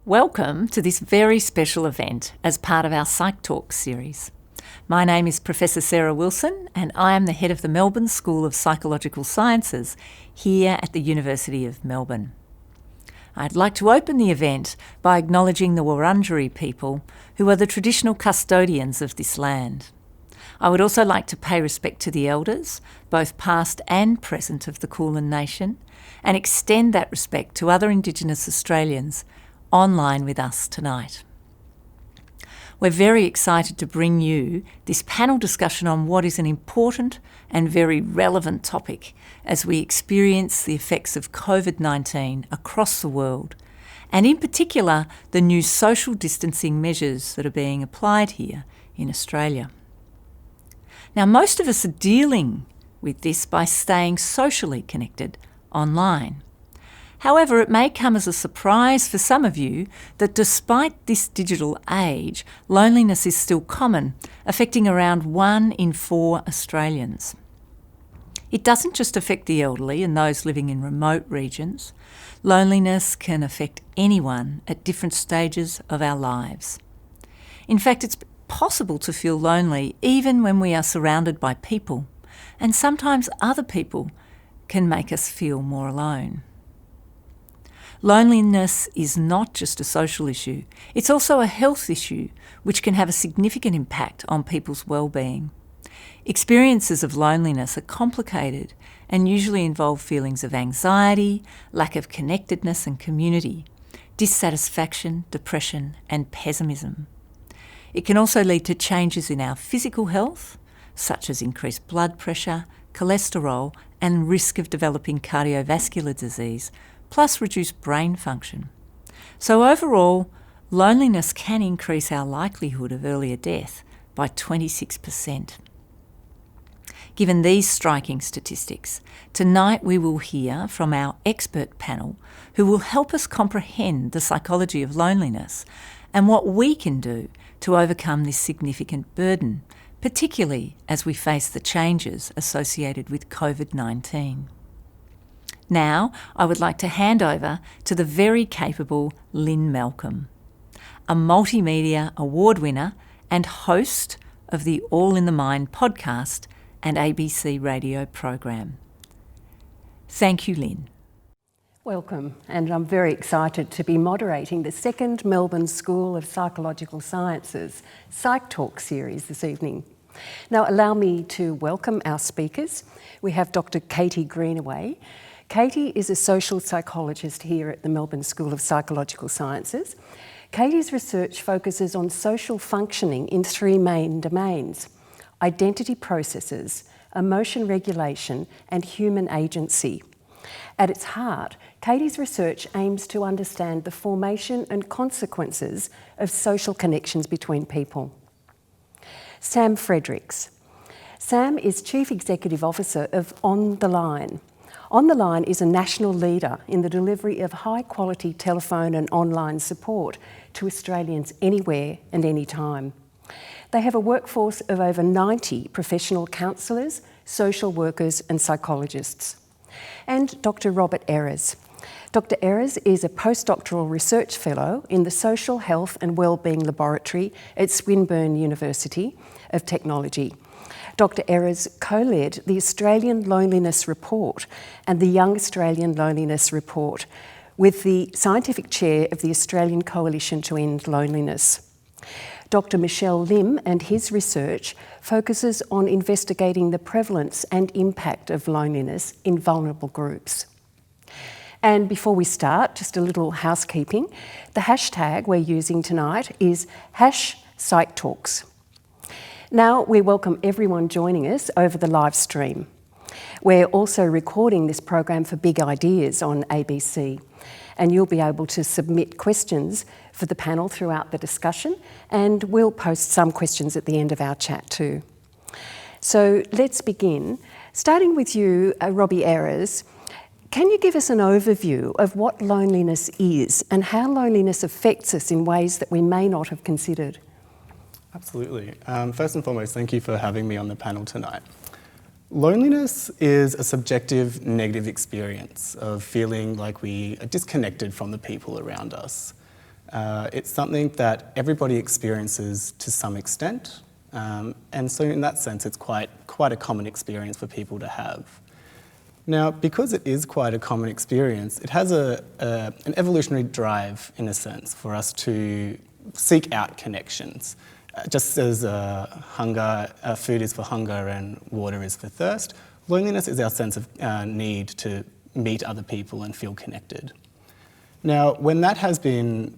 Welcome to this very special event as part of our PsychTalks series. My name is Professor Sarah Wilson and I am the head of the Melbourne School of Psychological Sciences here at the University of Melbourne. I'd like to open the event by acknowledging the Wurundjeri people who are the traditional custodians of this land. I would also like to pay respect to the elders, both past and present, of the Kulin Nation, and extend that respect to other Indigenous Australians online with us tonight. We're very excited to bring you this panel discussion on what is an important and very relevant topic as we experience the effects of COVID-19 across the world, and in particular the new social distancing measures that are being applied here in Australia. Now, most of us are dealing with this by staying socially connected online. However, it may come as a surprise for some of you that despite this digital age, loneliness is still common, affecting around 1 in 4 Australians. It doesn't just affect the elderly and those living in remote regions. Loneliness can affect anyone at different stages of our lives. In fact, it's possible to feel lonely even when we are surrounded by people, and sometimes other people can make us feel more alone. Loneliness is not just a social issue, it's also a health issue which can have a significant impact on people's well-being. Experiences of loneliness are complicated and usually involve feelings of anxiety, lack of connectedness and community, dissatisfaction, depression and pessimism. It can also lead to changes in our physical health, such as increased blood pressure, cholesterol and risk of developing cardiovascular disease, plus reduced brain function. So overall, loneliness can increase our likelihood of earlier death by 26%. Given these striking statistics, tonight we will hear from our expert panel who will help us comprehend the psychology of loneliness and what we can do to overcome this significant burden, particularly as we face the changes associated with COVID-19. Now, I would like to hand over to the very capable Lynn Malcolm, a multimedia award winner and host of the All in the Mind podcast and ABC radio program. Thank you, Lynn. Welcome, and I'm very excited to be moderating the second Melbourne School of Psychological Sciences PsychTalks series this evening. Now, allow me to welcome our speakers. We have Dr. Katie Greenaway. Katie is a social psychologist here at the Melbourne School of Psychological Sciences. Katie's research focuses on social functioning in 3 main domains: identity processes, emotion regulation, and human agency. At its heart, Katie's research aims to understand the formation and consequences of social connections between people. Sam Fredericks. Sam is Chief Executive Officer of On the Line. On the Line is a national leader in the delivery of high-quality telephone and online support to Australians anywhere and anytime. They have a workforce of over 90 professional counsellors, social workers and psychologists. And Dr. Robert Erres. Dr. Erres is a postdoctoral research fellow in the Social Health and Wellbeing Laboratory at Swinburne University of Technology. Dr. Erres co-led the Australian Loneliness Report and the Young Australian Loneliness Report with the scientific chair of the Australian Coalition to End Loneliness. Dr. Michelle Lim and his research focuses on investigating the prevalence and impact of loneliness in vulnerable groups. And before we start, just a little housekeeping. The hashtag we're using tonight is #PsychTalks. Now we welcome everyone joining us over the live stream. We're also recording this program for Big Ideas on ABC, and you'll be able to submit questions for the panel throughout the discussion, and we'll post some questions at the end of our chat too. So let's begin. Starting with you, Robbie Erres, can you give us an overview of what loneliness is and how loneliness affects us in ways that we may not have considered? Absolutely. First and foremost, thank you for having me on the panel tonight. Loneliness is a subjective negative experience of feeling like we are disconnected from the people around us. It's something that everybody experiences to some extent, and so in that sense it's quite a common experience for people to have. Now, because it is quite a common experience, it has an evolutionary drive, in a sense, for us to seek out connections. Just as food is for hunger and water is for thirst, loneliness is our sense of need to meet other people and feel connected. Now, when that has been,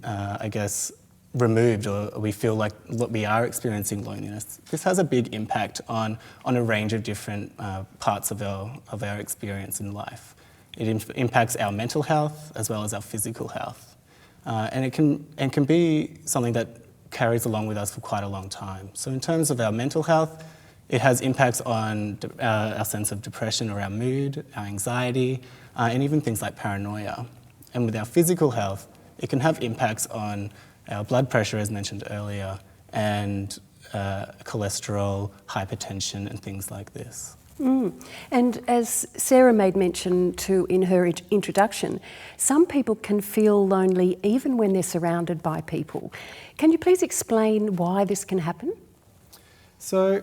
removed, or we feel like we are experiencing loneliness, this has a big impact on a range of different parts of our experience in life. It impacts our mental health as well as our physical health, and it can be something that carries along with us for quite a long time. So in terms of our mental health, it has impacts on our sense of depression or our mood, our anxiety, and even things like paranoia. And with our physical health, it can have impacts on our blood pressure, as mentioned earlier, and cholesterol, hypertension, and things like this. And as Sarah made mention to in her introduction, some people can feel lonely even when they're surrounded by people. Can you please explain why this can happen? So,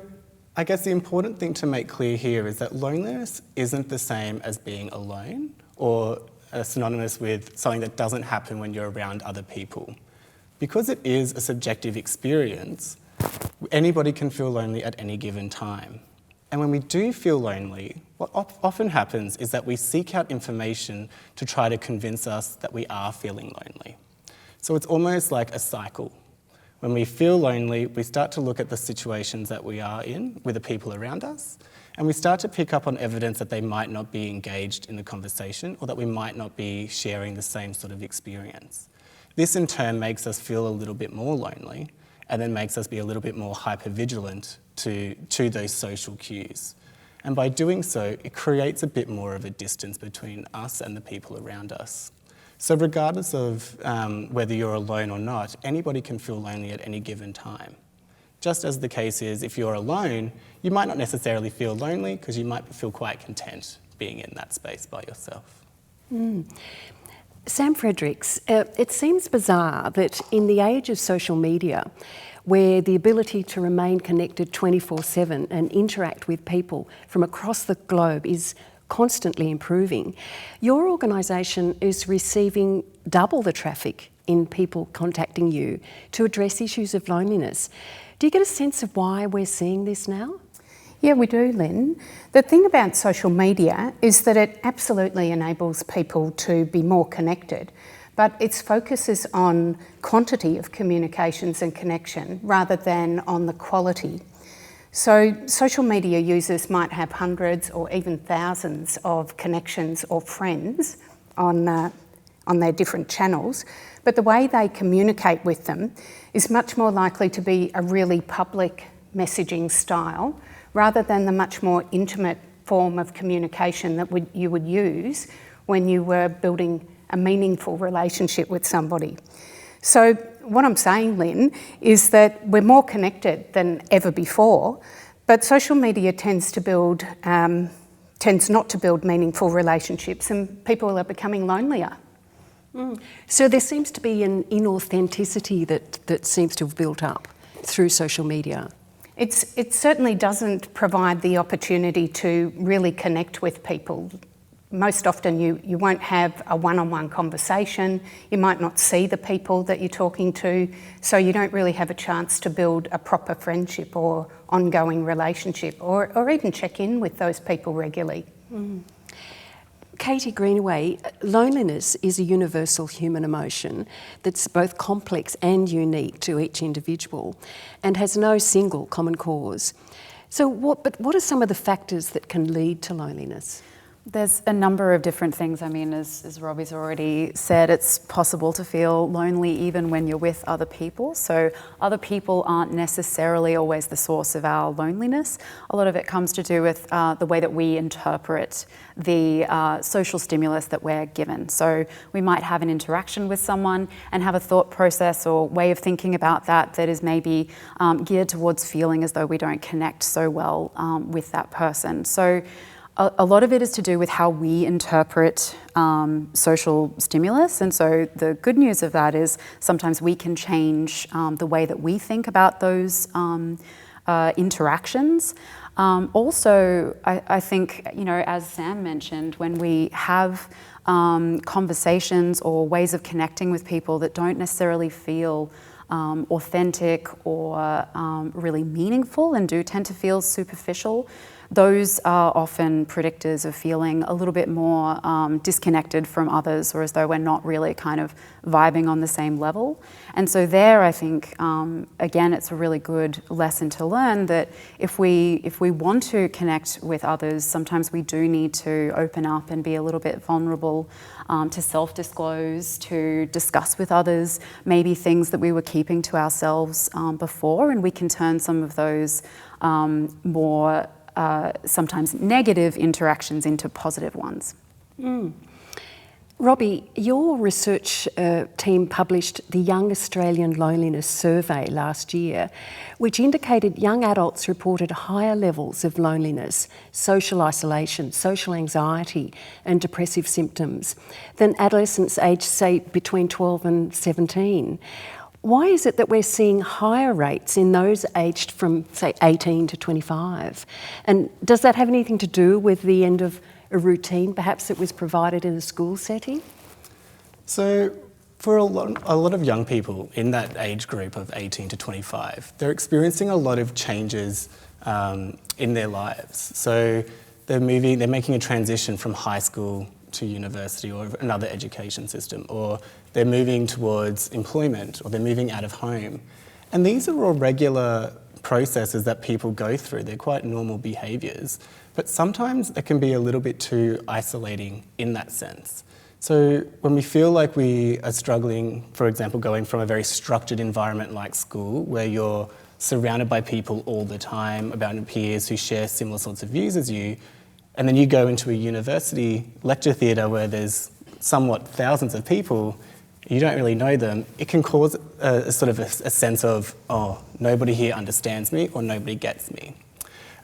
I guess the important thing to make clear here is that loneliness isn't the same as being alone, or synonymous with something that doesn't happen when you're around other people. Because it is a subjective experience, anybody can feel lonely at any given time. And when we do feel lonely, what often happens is that we seek out information to try to convince us that we are feeling lonely. So it's almost like a cycle. When we feel lonely, we start to look at the situations that we are in with the people around us, and we start to pick up on evidence that they might not be engaged in the conversation, or that we might not be sharing the same sort of experience. This in turn makes us feel a little bit more lonely, and then makes us be a little bit more hypervigilant to those social cues. And by doing so, it creates a bit more of a distance between us and the people around us. So regardless of whether you're alone or not, anybody can feel lonely at any given time. Just as the case is, if you're alone, you might not necessarily feel lonely because you might feel quite content being in that space by yourself. Sam Fredericks, it seems bizarre that in the age of social media, where the ability to remain connected 24/7 and interact with people from across the globe is constantly improving, your organisation is receiving double the traffic in people contacting you to address issues of loneliness. Do you get a sense of why we're seeing this now? Yeah, we do, Lynn. The thing about social media is that it absolutely enables people to be more connected, but its focus is on quantity of communications and connection rather than on the quality. So social media users might have hundreds or even thousands of connections or friends on their different channels, but the way they communicate with them is much more likely to be a really public messaging style rather than the much more intimate form of communication that you would use when you were building a meaningful relationship with somebody. So what I'm saying, Lynn, is that we're more connected than ever before, but social media tends not to build meaningful relationships, and people are becoming lonelier. So there seems to be an inauthenticity that seems to have built up through social media. It certainly doesn't provide the opportunity to really connect with people. Most often you won't have a one-on-one conversation, you might not see the people that you're talking to, so you don't really have a chance to build a proper friendship or ongoing relationship or even check in with those people regularly. Katie Greenaway, loneliness is a universal human emotion that's both complex and unique to each individual and has no single common cause. So what are some of the factors that can lead to loneliness? There's a number of different things. I mean, as Robbie's already said, it's possible to feel lonely even when you're with other people. So other people aren't necessarily always the source of our loneliness. A lot of it comes to do with the way that we interpret the social stimulus that we're given. So we might have an interaction with someone and have a thought process or way of thinking about that is maybe geared towards feeling as though we don't connect so well with that person. So a lot of it is to do with how we interpret social stimulus. And so the good news of that is sometimes we can change the way that we think about those interactions. Also, I think, as Sam mentioned, when we have conversations or ways of connecting with people that don't necessarily feel authentic or really meaningful and do tend to feel superficial, those are often predictors of feeling a little bit more disconnected from others, or as though we're not really kind of vibing on the same level. And so there, I think, again, it's a really good lesson to learn that if we want to connect with others, sometimes we do need to open up and be a little bit vulnerable, to self-disclose, to discuss with others maybe things that we were keeping to ourselves before, and we can turn some of those more sometimes negative interactions into positive ones. Robbie, your research team published the Young Australian Loneliness Survey last year, which indicated young adults reported higher levels of loneliness, social isolation, social anxiety and depressive symptoms than adolescents aged, say, between 12 and 17. Why is it that we're seeing higher rates in those aged from, say, 18 to 25? And does that have anything to do with the end of a routine, perhaps, that was provided in a school setting? So for a lot of young people in that age group of 18 to 25, they're experiencing a lot of changes in their lives. So they're making a transition from high school to university or another education system, or they're moving towards employment, or they're moving out of home. And these are all regular processes that people go through. They're quite normal behaviours, but sometimes it can be a little bit too isolating in that sense. So when we feel like we are struggling, for example, going from a very structured environment like school, where you're surrounded by people all the time, about your peers who share similar sorts of views as you, and then you go into a university lecture theatre where there's somewhat thousands of people, you don't really know them, it can cause a sense of, oh, nobody here understands me or nobody gets me.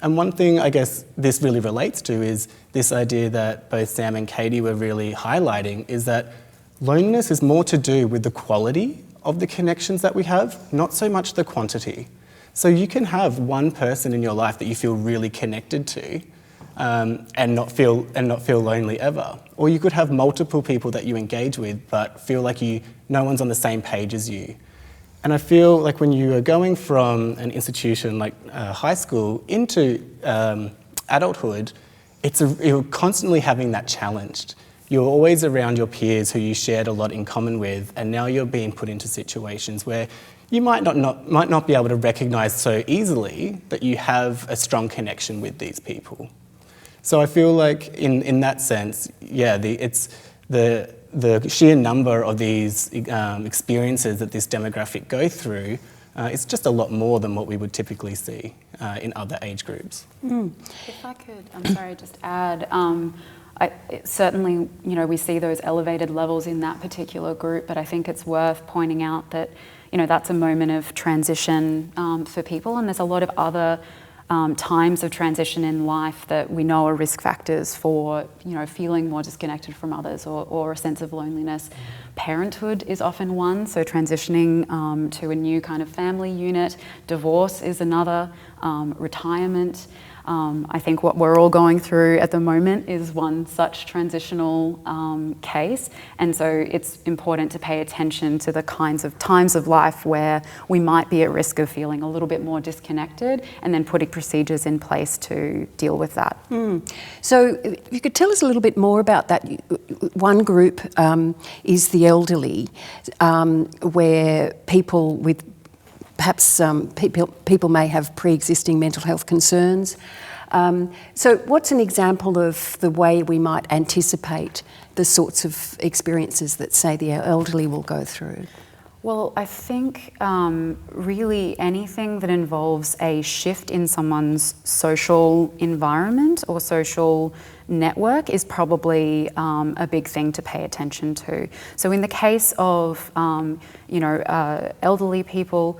And one thing I guess this really relates to is this idea that both Sam and Katie were really highlighting, is that loneliness is more to do with the quality of the connections that we have, not so much the quantity. So you can have one person in your life that you feel really connected to, and not feel lonely ever. Or you could have multiple people that you engage with but feel like no one's on the same page as you. And I feel like when you are going from an institution like high school into adulthood, you're constantly having that challenged. You're always around your peers who you shared a lot in common with, and now you're being put into situations where you might not be able to recognise so easily that you have a strong connection with these people. So I feel like in that sense, it's the sheer number of these experiences that this demographic go through is just a lot more than what we would typically see in other age groups. If I could, just add, certainly, we see those elevated levels in that particular group, but I think it's worth pointing out that, that's a moment of transition for people, and there's a lot of other times of transition in life that we know are risk factors for, feeling more disconnected from others or a sense of loneliness. Parenthood is often one, so transitioning to a new kind of family unit. Divorce is another. Retirement. I think what we're all going through at the moment is one such transitional case, and so it's important to pay attention to the kinds of times of life where we might be at risk of feeling a little bit more disconnected, and then putting procedures in place to deal with that. So if you could tell us a little bit more about that. One group is the elderly, where people with perhaps people may have pre-existing mental health concerns. So what's an example of the way we might anticipate the sorts of experiences that, say, the elderly will go through? Well, I think really anything that involves a shift in someone's social environment or social network is probably a big thing to pay attention to. So in the case of, elderly people,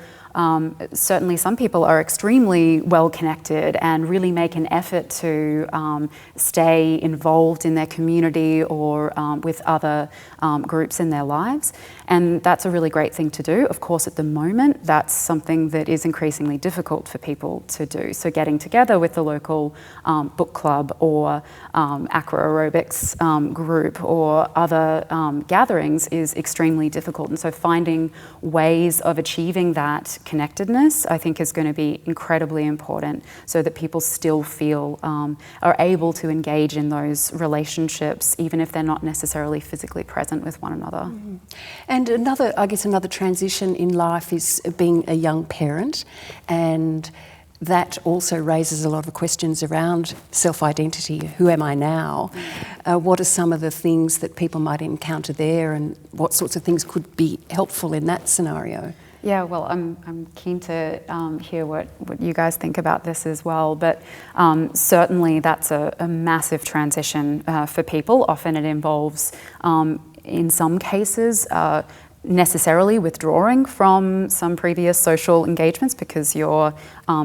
certainly some people are extremely well connected and really make an effort to stay involved in their community or with other groups in their lives. And that's a really great thing to do. Of course, at the moment, that's something that is increasingly difficult for people to do. So getting together with the local book club or acro aerobics group or other gatherings is extremely difficult. And so finding ways of achieving that connectedness, I think, is going to be incredibly important so that people still feel are able to engage in those relationships, even if they're not necessarily physically present with one another. Mm-hmm. And another transition in life is being a young parent, and that also raises a lot of questions around self-identity. Who am I now? What are some of the things that people might encounter there, and what sorts of things could be helpful in that scenario? Yeah, well, I'm keen to hear what you guys think about this as well, but certainly that's a massive transition for people. Often it involves, in some cases, necessarily withdrawing from some previous social engagements because your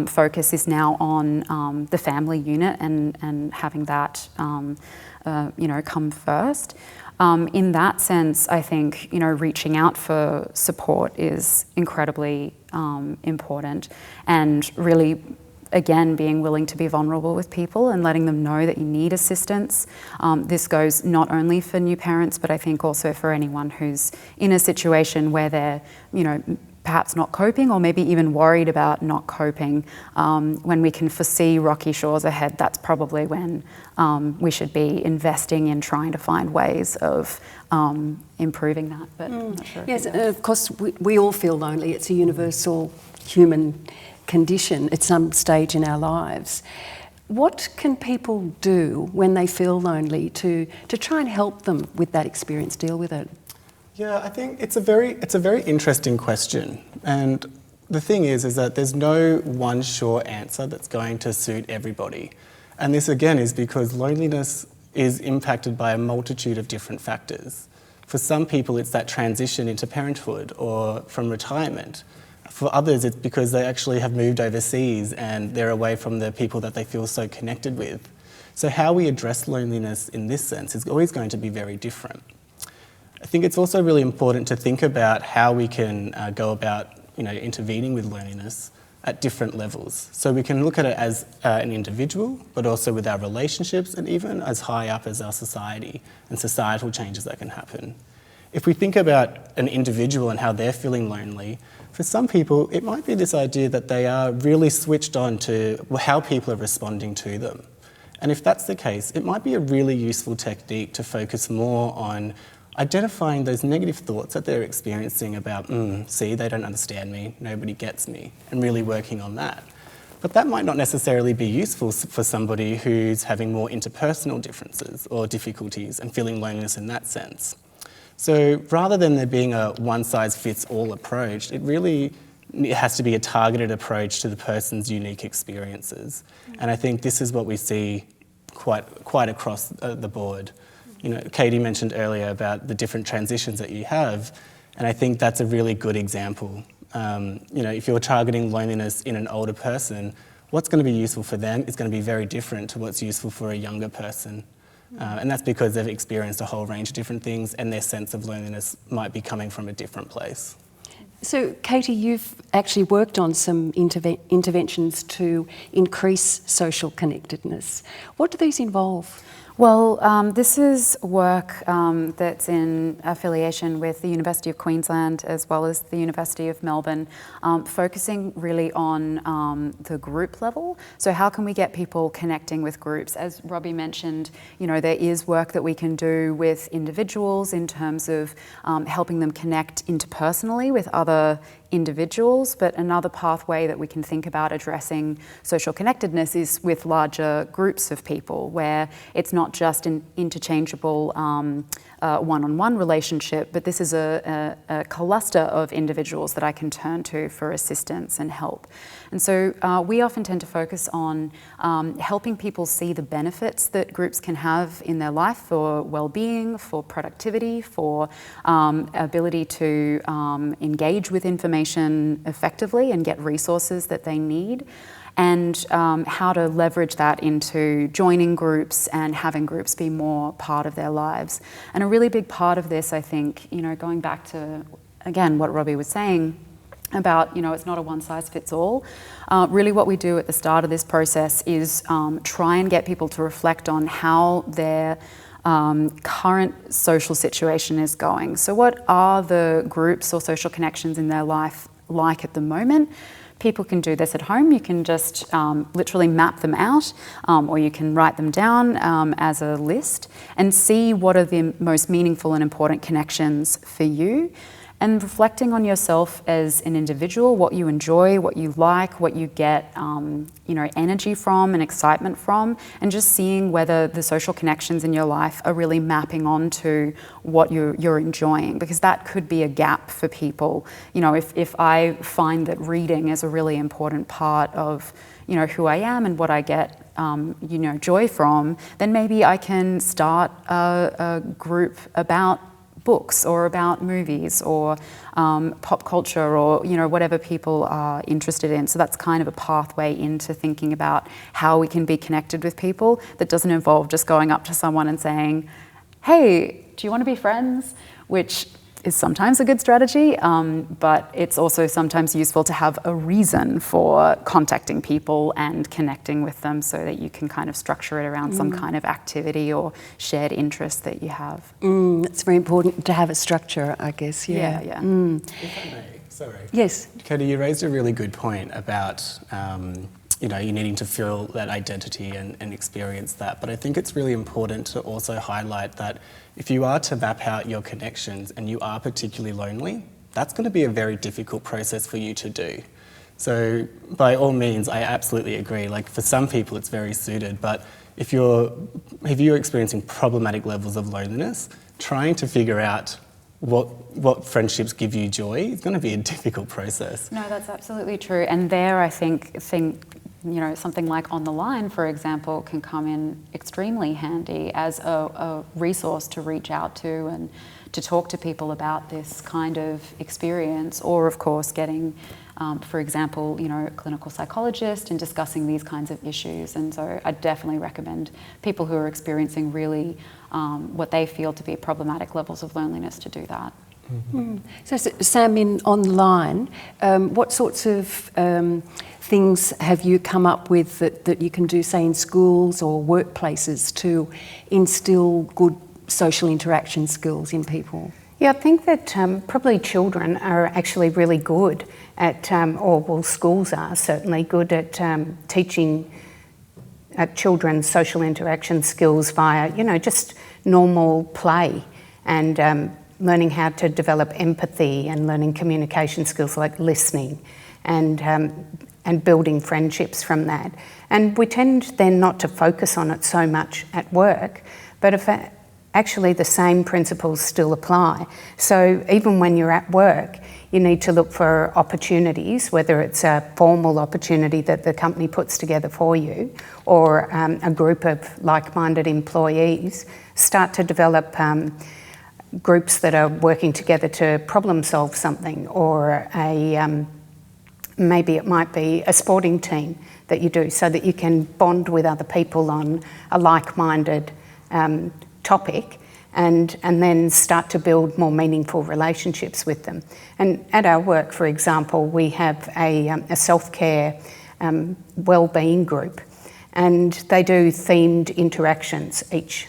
focus is now on the family unit and having that come first. In that sense, I think reaching out for support is incredibly important, and really, again, being willing to be vulnerable with people and letting them know that you need assistance. This goes not only for new parents, but I think also for anyone who's in a situation where they're, perhaps not coping or maybe even worried about not coping. When we can foresee rocky shores ahead, that's probably when we should be investing in trying to find ways of improving that. But I'm not sure. Yes, of course, we all feel lonely. It's a universal human condition at some stage in our lives. What can people do when they feel lonely to try and help them with that experience, deal with it? Yeah, I think it's a very interesting question, and the thing is that there's no one sure answer that's going to suit everybody. And this again is because loneliness is impacted by a multitude of different factors. For some people, it's that transition into parenthood or from retirement. For others, it's because they actually have moved overseas and they're away from the people that they feel so connected with. So how we address loneliness in this sense is always going to be very different. I think it's also really important to think about how we can go about intervening with loneliness at different levels. So we can look at it as an individual, but also with our relationships and even as high up as our society and societal changes that can happen. If we think about an individual and how they're feeling lonely, for some people it might be this idea that they are really switched on to how people are responding to them. And if that's the case, it might be a really useful technique to focus more on identifying those negative thoughts that they're experiencing about, see, they don't understand me, nobody gets me, and really working on that. But that might not necessarily be useful for somebody who's having more interpersonal differences or difficulties and feeling loneliness in that sense. So rather than there being a one-size-fits-all approach, it has to be a targeted approach to the person's unique experiences. And I think this is what we see quite across the board. Katie mentioned earlier about the different transitions that you have, and I think that's a really good example. If you're targeting loneliness in an older person, what's going to be useful for them is going to be very different to what's useful for a younger person. And that's because they've experienced a whole range of different things and their sense of loneliness might be coming from a different place. So, Katie, you've actually worked on some interventions to increase social connectedness. What do these involve? Well, this is work that's in affiliation with the University of Queensland as well as the University of Melbourne, focusing really on the group level. So how can we get people connecting with groups? As Robbie mentioned, there is work that we can do with individuals in terms of helping them connect interpersonally with other individuals, but another pathway that we can think about addressing social connectedness is with larger groups of people where it's not just an interchangeable one-on-one relationship, but this is a cluster of individuals that I can turn to for assistance and help. And so we often tend to focus on helping people see the benefits that groups can have in their life for well-being, for productivity, for ability to engage with information effectively and get resources that they need, and how to leverage that into joining groups and having groups be more part of their lives. And a really big part of this, I think, going back to, again, what Robbie was saying about, it's not a one-size-fits-all. Really what we do at the start of this process is try and get people to reflect on how their current social situation is going. So what are the groups or social connections in their life like at the moment? People can do this at home. You can just literally map them out, or you can write them down as a list and see what are the most meaningful and important connections for you. And reflecting on yourself as an individual, what you enjoy, what you like, what you get energy from and excitement from, and just seeing whether the social connections in your life are really mapping onto what you're enjoying, because that could be a gap for people. If I find that reading is a really important part of who I am and what I get joy from, then maybe I can start a group about books or about movies or pop culture or whatever people are interested in. So that's kind of a pathway into thinking about how we can be connected with people that doesn't involve just going up to someone and saying, hey, do you want to be friends? Which is sometimes a good strategy, but it's also sometimes useful to have a reason for contacting people and connecting with them so that you can kind of structure it around some kind of activity or shared interest that you have. It's very important to have a structure, I guess. Yeah. If I may, sorry. Yes. Katie, you raised a really good point about you needing to feel that identity and experience that. But I think it's really important to also highlight that if you are to map out your connections and you are particularly lonely, that's going to be a very difficult process for you to do. So by all means, I absolutely agree. Like for some people, it's very suited. But if you're experiencing problematic levels of loneliness, trying to figure out what friendships give you joy is going to be a difficult process. No, that's absolutely true. And there, I think something like On the Line, for example, can come in extremely handy as a resource to reach out to and to talk to people about this kind of experience, or of course getting, for example, a clinical psychologist and discussing these kinds of issues. And so I definitely recommend people who are experiencing really what they feel to be problematic levels of loneliness to do that. So Sam, On the Line, what sorts of things have you come up with that you can do, say, in schools or workplaces to instill good social interaction skills in people? Yeah, I think that probably children are actually really good at, schools are certainly good at teaching children social interaction skills via, just normal play and learning how to develop empathy and learning communication skills like listening and building friendships from that. And we tend then not to focus on it so much at work, but if actually the same principles still apply. So even when you're at work, you need to look for opportunities, whether it's a formal opportunity that the company puts together for you or a group of like-minded employees, start to develop groups that are working together to problem solve something, or maybe it might be a sporting team that you do so that you can bond with other people on a like-minded topic and then start to build more meaningful relationships with them. And at our work, for example, we have a self-care wellbeing group, and they do themed interactions each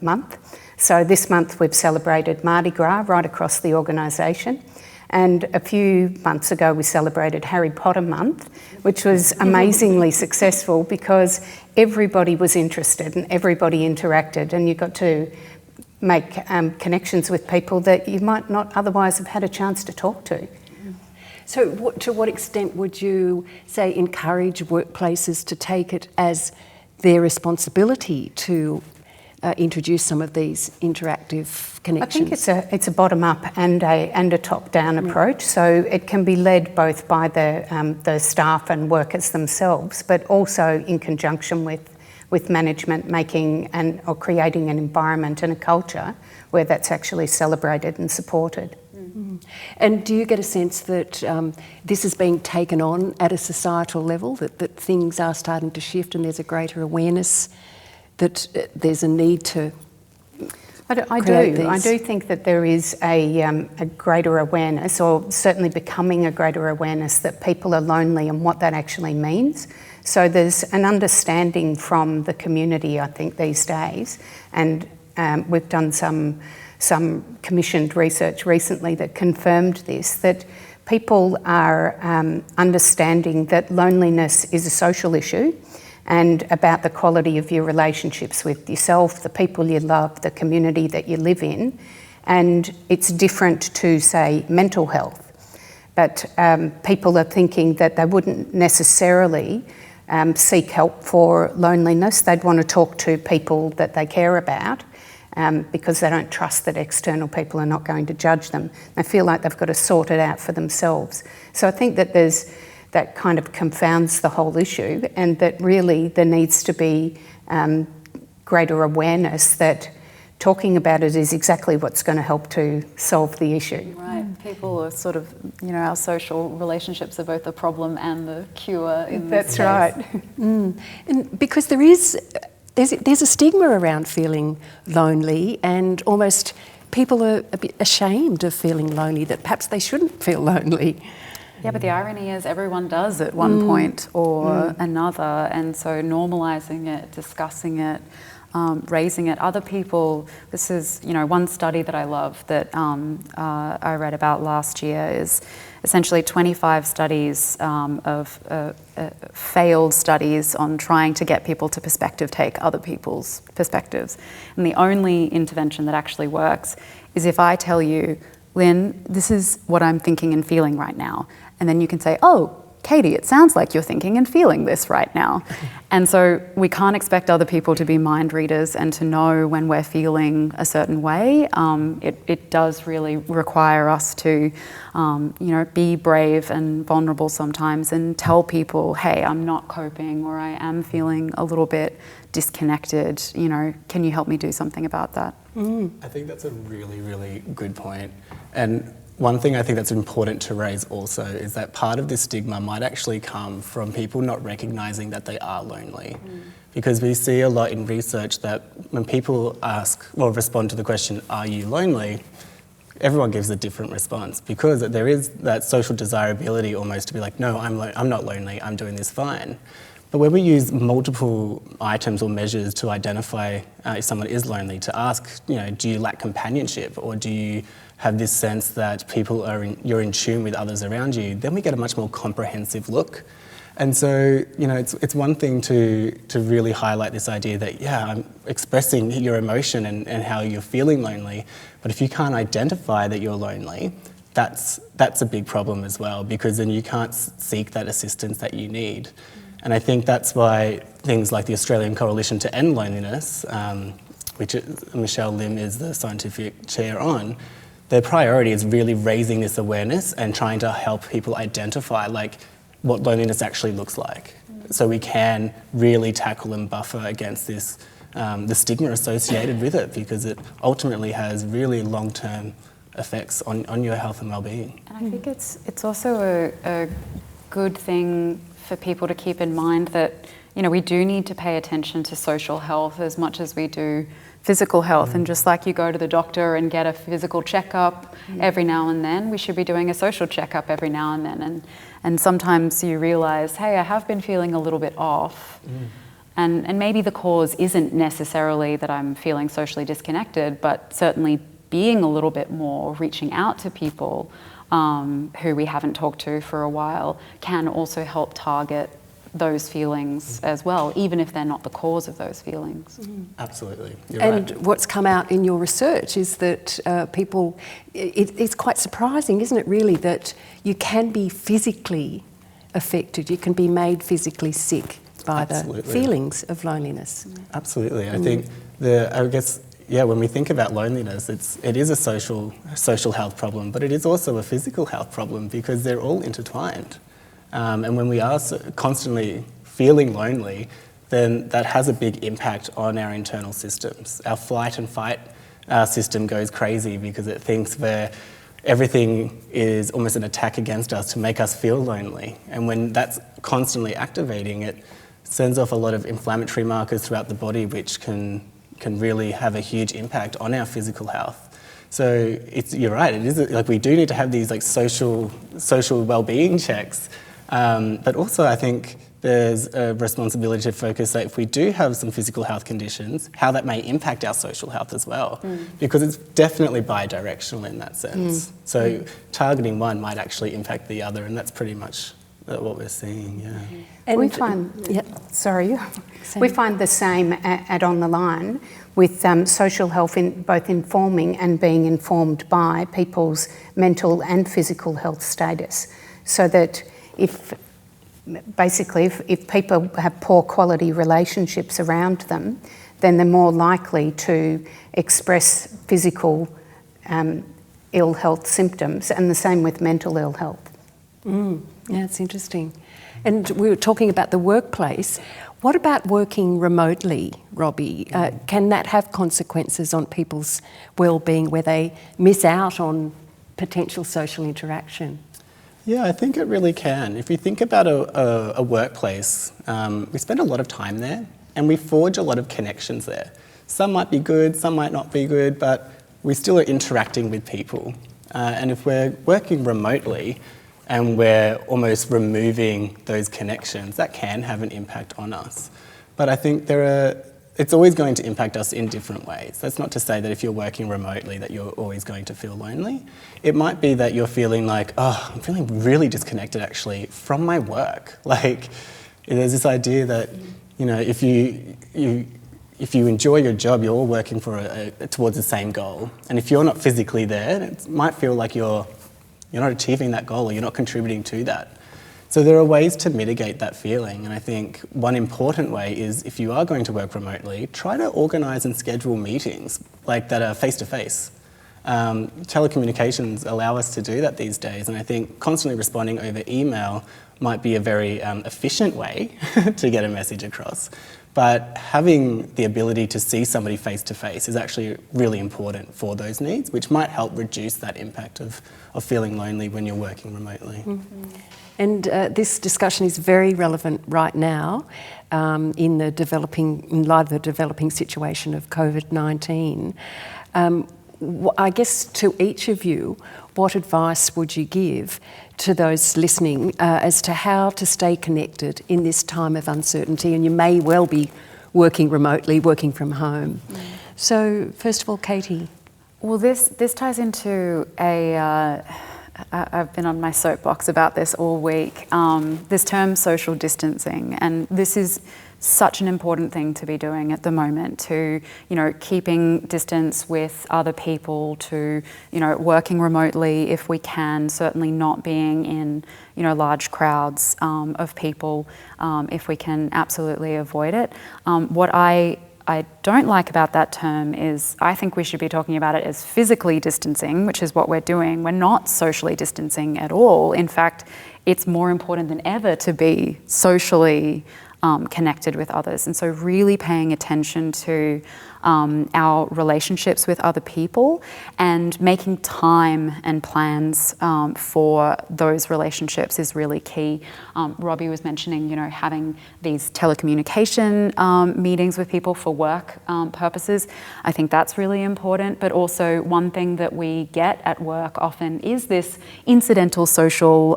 month. So this month we've celebrated Mardi Gras right across the organisation. And a few months ago we celebrated Harry Potter month, which was amazingly successful because everybody was interested and everybody interacted, and you got to make connections with people that you might not otherwise have had a chance to talk to. So to what extent would you say encourage workplaces to take it as their responsibility to introduce some of these interactive connections? I think it's a bottom-up and a top-down approach. So it can be led both by the staff and workers themselves, but also in conjunction with management or creating an environment and a culture where that's actually celebrated and supported. Mm. And do you get a sense that this is being taken on at a societal level, that things are starting to shift and there's a greater awareness that there's a need to I do think that there is a greater awareness, or certainly becoming a greater awareness, that people are lonely and what that actually means. So there's an understanding from the community, I think, these days, and we've done some commissioned research recently that confirmed this, that people are understanding that loneliness is a social issue and about the quality of your relationships with yourself, the people you love, the community that you live in, and it's different to, say, mental health. But people are thinking that they wouldn't necessarily seek help for loneliness. They'd want to talk to people that they care about because they don't trust that external people are not going to judge them. They feel like they've got to sort it out for themselves. So I think that that kind of confounds the whole issue, and that really there needs to be greater awareness that talking about it is exactly what's going to help to solve the issue. Right. People are sort of, our social relationships are both the problem and the cure in this That's right. Mm. And because there's a stigma around feeling lonely, and almost people are a bit ashamed of feeling lonely, that perhaps they shouldn't feel lonely. Yeah, but the irony is everyone does at one point or another, and so normalising it, discussing it, raising it. Other people, this is, one study that I love that I read about last year is essentially 25 studies of failed studies on trying to get people to perspective take other people's perspectives. And the only intervention that actually works is if I tell you, Lynn, this is what I'm thinking and feeling right now. And then you can say, oh, Katie, it sounds like you're thinking and feeling this right now. And so we can't expect other people to be mind readers and to know when we're feeling a certain way. It does really require us to, be brave and vulnerable sometimes and tell people, hey, I'm not coping, or I am feeling a little bit disconnected. Can you help me do something about that? I think that's a really, really good point. And one thing I think that's important to raise also is that part of this stigma might actually come from people not recognising that they are lonely. Because we see a lot in research that when people respond to the question, are you lonely? Everyone gives a different response, because there is that social desirability almost to be like, no, I'm not lonely, I'm doing this fine. But when we use multiple items or measures to identify if someone is lonely, to ask, do you lack companionship, or do you have this sense that you're in tune with others around you, then we get a much more comprehensive look. And so, it's one thing to really highlight this idea that, I'm expressing your emotion and how you're feeling lonely, but if you can't identify that you're lonely, that's a big problem as well, because then you can't seek that assistance that you need. And I think that's why things like the Australian Coalition to End Loneliness, which Michelle Lim is the scientific chair on, their priority is really raising this awareness and trying to help people identify what loneliness actually looks like. So we can really tackle and buffer against this, the stigma associated with it, because it ultimately has really long-term effects on your health and well-being. And I think it's also a good thing for people to keep in mind that, we do need to pay attention to social health as much as we do physical health. And just like you go to the doctor and get a physical checkup every now and then, we should be doing a social checkup every now and then. And sometimes you realise, hey, I have been feeling a little bit off. And maybe the cause isn't necessarily that I'm feeling socially disconnected, but certainly being a little bit more, reaching out to people who we haven't talked to for a while, can also help target those feelings as well, even if they're not the cause of those feelings. Absolutely. You're and right. What's come out in your research is that people, it's quite surprising, isn't it really, that you can be physically affected, you can be made physically sick by the feelings of loneliness. Absolutely. I think I guess, when we think about loneliness, it is a social health problem, but it is also a physical health problem because they're all intertwined. And when we are constantly feeling lonely, then that has a big impact on our internal systems. Our flight and fight system goes crazy because it thinks everything is almost an attack against us to make us feel lonely. And when that's constantly activating, it sends off a lot of inflammatory markers throughout the body, which can really have a huge impact on our physical health. So you're right, it is like we do need to have these like social well-being checks, but also I think there's a responsibility to focus that if we do have some physical health conditions, how that may impact our social health as well, because it's definitely bi-directional in that sense. So targeting one might actually impact the other, and that's pretty much what we're seeing, And we find, we find the same at On the Line with social health both informing and being informed by people's mental and physical health status, so that if people have poor quality relationships around them, then they're more likely to express physical ill health symptoms, and the same with mental ill health. Yeah, it's interesting. And we were talking about the workplace. What about working remotely, Robbie? Can that have consequences on people's well-being where they miss out on potential social interaction? Yeah, I think it really can. If we think about a workplace, we spend a lot of time there and we forge a lot of connections there. Some might be good, some might not be good, but we still are interacting with people. And if we're working remotely and we're almost removing those connections, that can have an impact on us. But I think it's always going to impact us in different ways. That's not to say that if you're working remotely that you're always going to feel lonely. It might be that you're feeling like, I'm feeling really disconnected actually from my work. Like, there's this idea that, if you enjoy your job, you're all working towards the same goal. And if you're not physically there, it might feel like you're not achieving that goal or you're not contributing to that. So there are ways to mitigate that feeling, and I think one important way is if you are going to work remotely, try to organise and schedule meetings like that are face-to-face. Telecommunications allow us to do that these days, and I think constantly responding over email might be a very efficient way to get a message across. But having the ability to see somebody face-to-face is actually really important for those needs, which might help reduce that impact of feeling lonely when you're working remotely. And this discussion is very relevant right now in light of the developing situation of COVID-19. I guess to each of you, what advice would you give to those listening as to how to stay connected in this time of uncertainty? And you may well be working remotely, working from home. So first of all, Katie. Well, this ties into I've been on my soapbox about this all week, this term social distancing, and this is such an important thing to be doing at the moment, to, keeping distance with other people, to, working remotely if we can, certainly not being in, large crowds of people if we can absolutely avoid it. What I don't like about that term is I think we should be talking about it as physically distancing, which is what we're doing. We're not socially distancing at all. In fact, it's more important than ever to be socially connected with others. And so really paying attention to our relationships with other people and making time and plans for those relationships is really key. Robbie was mentioning, having these telecommunication meetings with people for work purposes. I think that's really important. But also one thing that we get at work often is this incidental social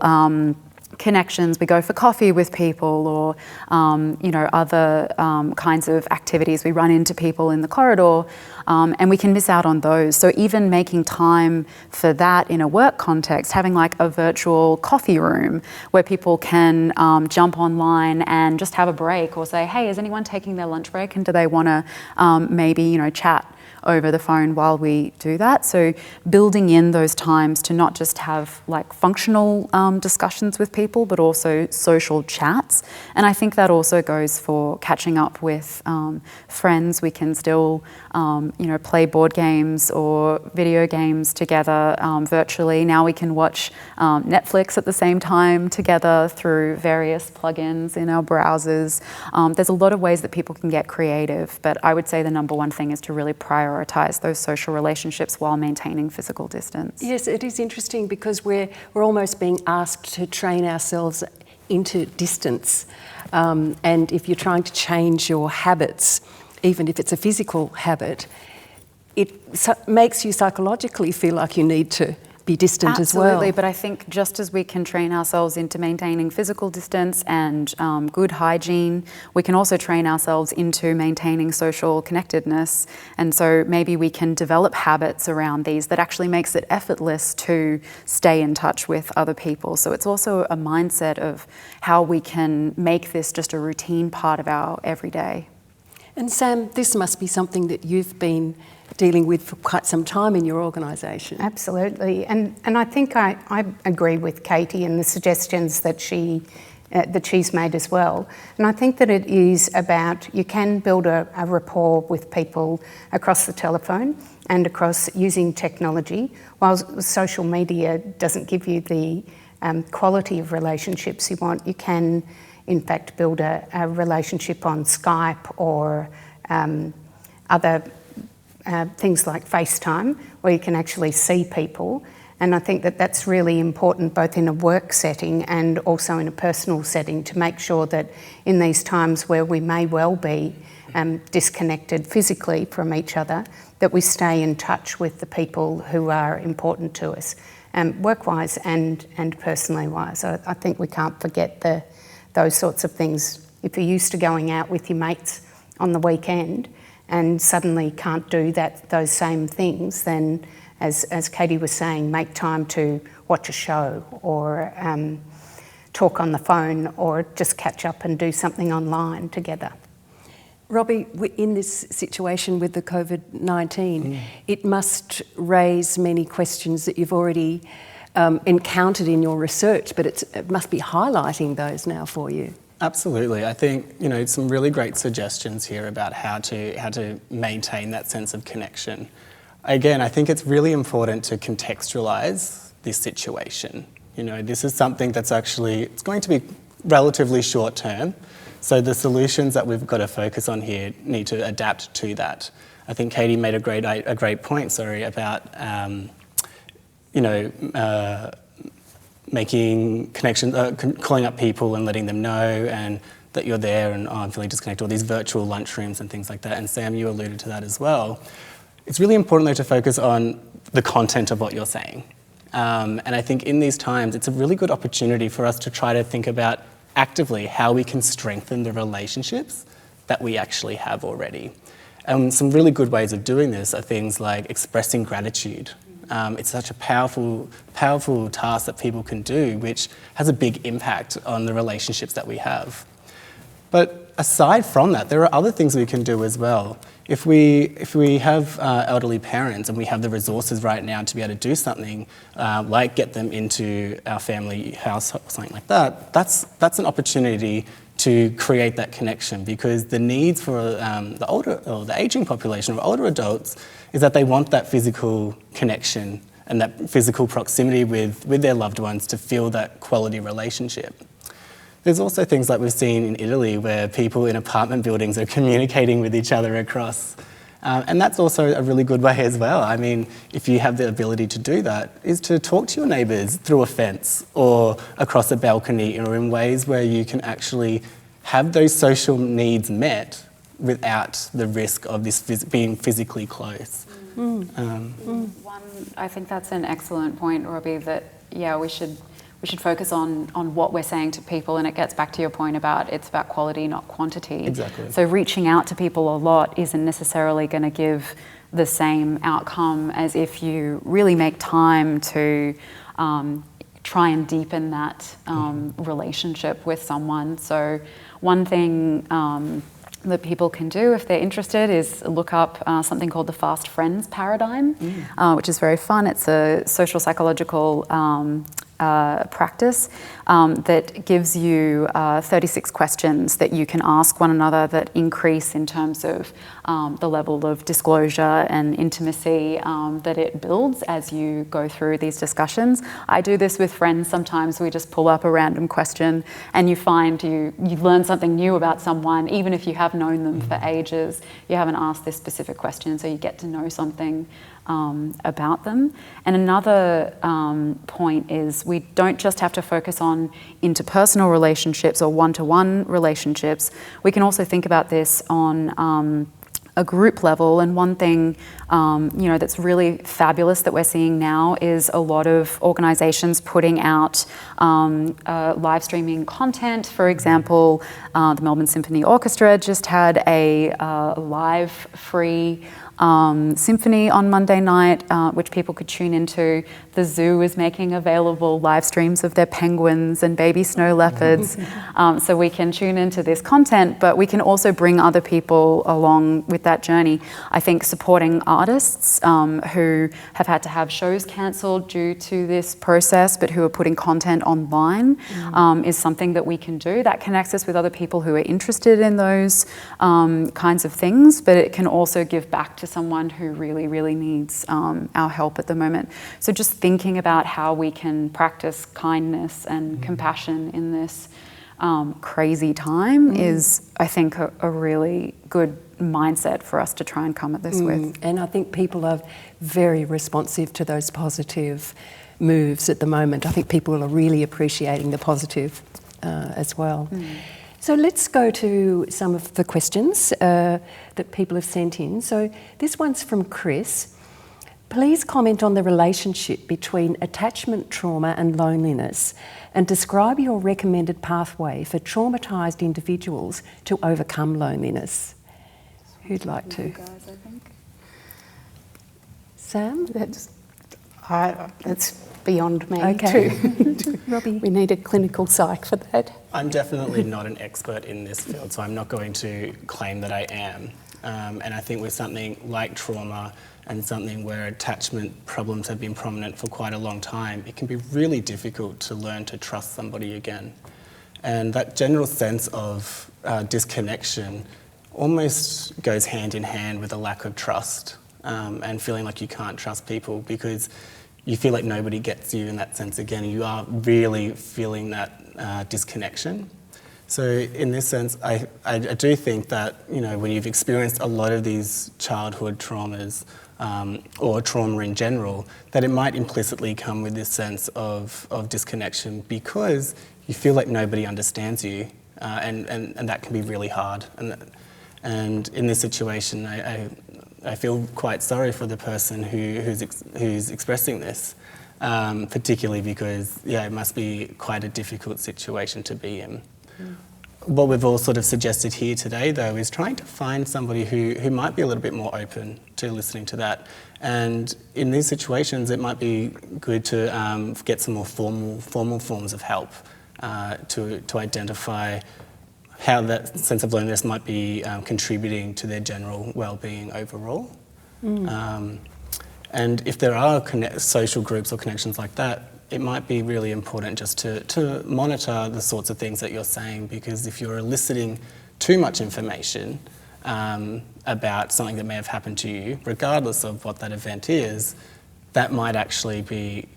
connections. We go for coffee with people, or other kinds of activities. We run into people in the corridor, and we can miss out on those. So even making time for that in a work context, having like a virtual coffee room where people can jump online and just have a break, or say, hey, is anyone taking their lunch break, and do they want to maybe chat over the phone while we do that. So building in those times to not just have like functional discussions with people, but also social chats. And I think that also goes for catching up with friends. We can still play board games or video games together virtually. Now we can watch Netflix at the same time together through various plugins in our browsers. There's a lot of ways that people can get creative, but I would say the number one thing is to really prioritize those social relationships while maintaining physical distance. Yes, it is interesting because we're almost being asked to train ourselves into distance. And if you're trying to change your habits, even if it's a physical habit, it makes you psychologically feel like you need to be distant as well. Absolutely, but I think just as we can train ourselves into maintaining physical distance and good hygiene, we can also train ourselves into maintaining social connectedness. And so maybe we can develop habits around these that actually makes it effortless to stay in touch with other people. So it's also a mindset of how we can make this just a routine part of our everyday. And Sam, this must be something that you've been dealing with for quite some time in your organisation. Absolutely, and I think I agree with Katie and the suggestions that she's made as well. And I think that it is about, you can build a rapport with people across the telephone and across using technology, while social media doesn't give you the quality of relationships you want. You can in fact build a relationship on Skype or other things like FaceTime, where you can actually see people. And I think that that's really important, both in a work setting and also in a personal setting, to make sure that in these times where we may well be disconnected physically from each other, that we stay in touch with the people who are important to us, work-wise and personally wise. I think we can't forget those sorts of things. If you're used to going out with your mates on the weekend and suddenly can't do those same things, then as Katie was saying, make time to watch a show or talk on the phone or just catch up and do something online together. Robbie, in this situation with the COVID-19, it must raise many questions that you've already encountered in your research, but it must be highlighting those now for you. Absolutely. I think, some really great suggestions here about how to maintain that sense of connection. Again, I think it's really important to contextualise this situation. This is something that's it's going to be relatively short term. So the solutions that we've got to focus on here need to adapt to that. I think Katie made a great point, about, making connections, calling up people and letting them know and that you're there and I'm feeling disconnected, or these virtual lunchrooms and things like that. And Sam, you alluded to that as well. It's really important though to focus on the content of what you're saying. And I think in these times, it's a really good opportunity for us to try to think about actively how we can strengthen the relationships that we actually have already. And some really good ways of doing this are things like expressing gratitude. It's such a powerful task that people can do, which has a big impact on the relationships that we have. But aside from that, there are other things we can do as well. If we have elderly parents and we have the resources right now to be able to do something, like get them into our family house or something like that, that's an opportunity to create that connection, because the needs for the older or the ageing population or older adults is that they want that physical connection and that physical proximity with their loved ones to feel that quality relationship. There's also things like we've seen in Italy where people in apartment buildings are communicating with each other across. And that's also a really good way as well. I mean, if you have the ability to do that, is to talk to your neighbours through a fence or across a balcony, or in ways where you can actually have those social needs met without the risk of this being physically close. I think that's an excellent point, Robbie, that, we should focus on what we're saying to people, and it gets back to your point about it's about quality, not quantity. Exactly. So reaching out to people a lot isn't necessarily going to give the same outcome as if you really make time to try and deepen that relationship with someone. So one thing that people can do if they're interested is look up something called the fast friends paradigm, which is very fun. It's a social psychological practice that gives you 36 questions that you can ask one another that increase in terms of the level of disclosure and intimacy that it builds as you go through these discussions. I do this with friends sometimes. We just pull up a random question and you find you learn something new about someone, even if you have known them for ages. You haven't asked this specific question, so you get to know something about them. And another point is we don't just have to focus on interpersonal relationships or one-to-one relationships. We can also think about this on a group level. And one thing that's really fabulous that we're seeing now is a lot of organisations putting out live streaming content. For example, the Melbourne Symphony Orchestra just had a live free symphony on Monday night, which people could tune into. The zoo is making available live streams of their penguins and baby snow leopards. So we can tune into this content, but we can also bring other people along with that journey. I think supporting artists who have had to have shows cancelled due to this process, but who are putting content online is something that we can do. That connects us with other people who are interested in those kinds of things, but it can also give back to someone who really, really needs our help at the moment. So just thinking about how we can practice kindness and compassion in this crazy time is, I think, a really good mindset for us to try and come at this with. And I think people are very responsive to those positive moves at the moment. I think people are really appreciating the positive as well. So let's go to some of the questions that people have sent in. So this one's from Chris. Please comment on the relationship between attachment trauma and loneliness and describe your recommended pathway for traumatised individuals to overcome loneliness. Who'd like to? You guys, I think. Sam? That's beyond me Okay. too. Robbie? We need a clinical psych for that. I'm definitely not an expert in this field, so I'm not going to claim that I am. And I think with something like trauma and something where attachment problems have been prominent for quite a long time, it can be really difficult to learn to trust somebody again. And that general sense of disconnection almost goes hand in hand with a lack of trust and feeling like you can't trust people because you feel like nobody gets you in that sense again. You are really feeling that disconnection. So in this sense, I do think that, when you've experienced a lot of these childhood traumas or trauma in general, that it might implicitly come with this sense of disconnection because you feel like nobody understands you and that can be really hard. And in this situation, I feel quite sorry for the person who's expressing this, particularly because, it must be quite a difficult situation to be in. What we've all sort of suggested here today, though, is trying to find somebody who might be a little bit more open to listening to that. And in these situations, it might be good to get some more formal forms of help to identify how that sense of loneliness might be contributing to their general well-being overall. And if there are social groups or connections like that, it might be really important just to monitor the sorts of things that you're saying, because if you're eliciting too much information about something that may have happened to you, regardless of what that event is, that might actually be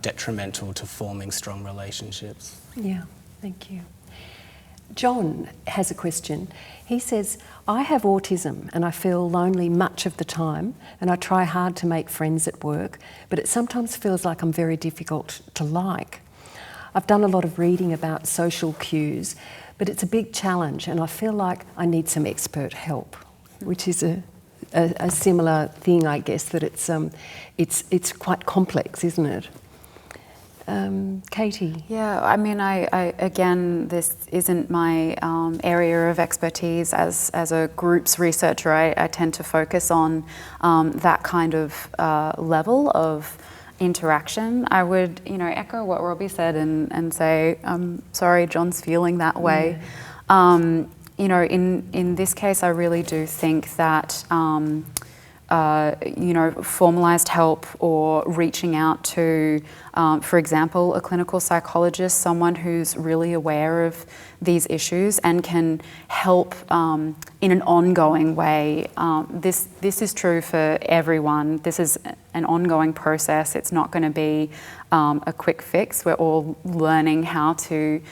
detrimental to forming strong relationships. Yeah, thank you. John has a question. He says, I have autism and I feel lonely much of the time and I try hard to make friends at work, but it sometimes feels like I'm very difficult to like. I've done a lot of reading about social cues, but it's a big challenge and I feel like I need some expert help, which is a similar thing, I guess, that it's quite complex, isn't it? Katie? Yeah, I mean, I again, this isn't my area of expertise. As a groups researcher, I tend to focus on that kind of level of interaction. I would, echo what Robbie said and say, I'm sorry, John's feeling that way. Yeah. In this case, I really do think that formalized help or reaching out to, for example, a clinical psychologist, someone who's really aware of these issues and can help in an ongoing way. This is true for everyone. This is an ongoing process. It's not going to be a quick fix. We're all learning how to,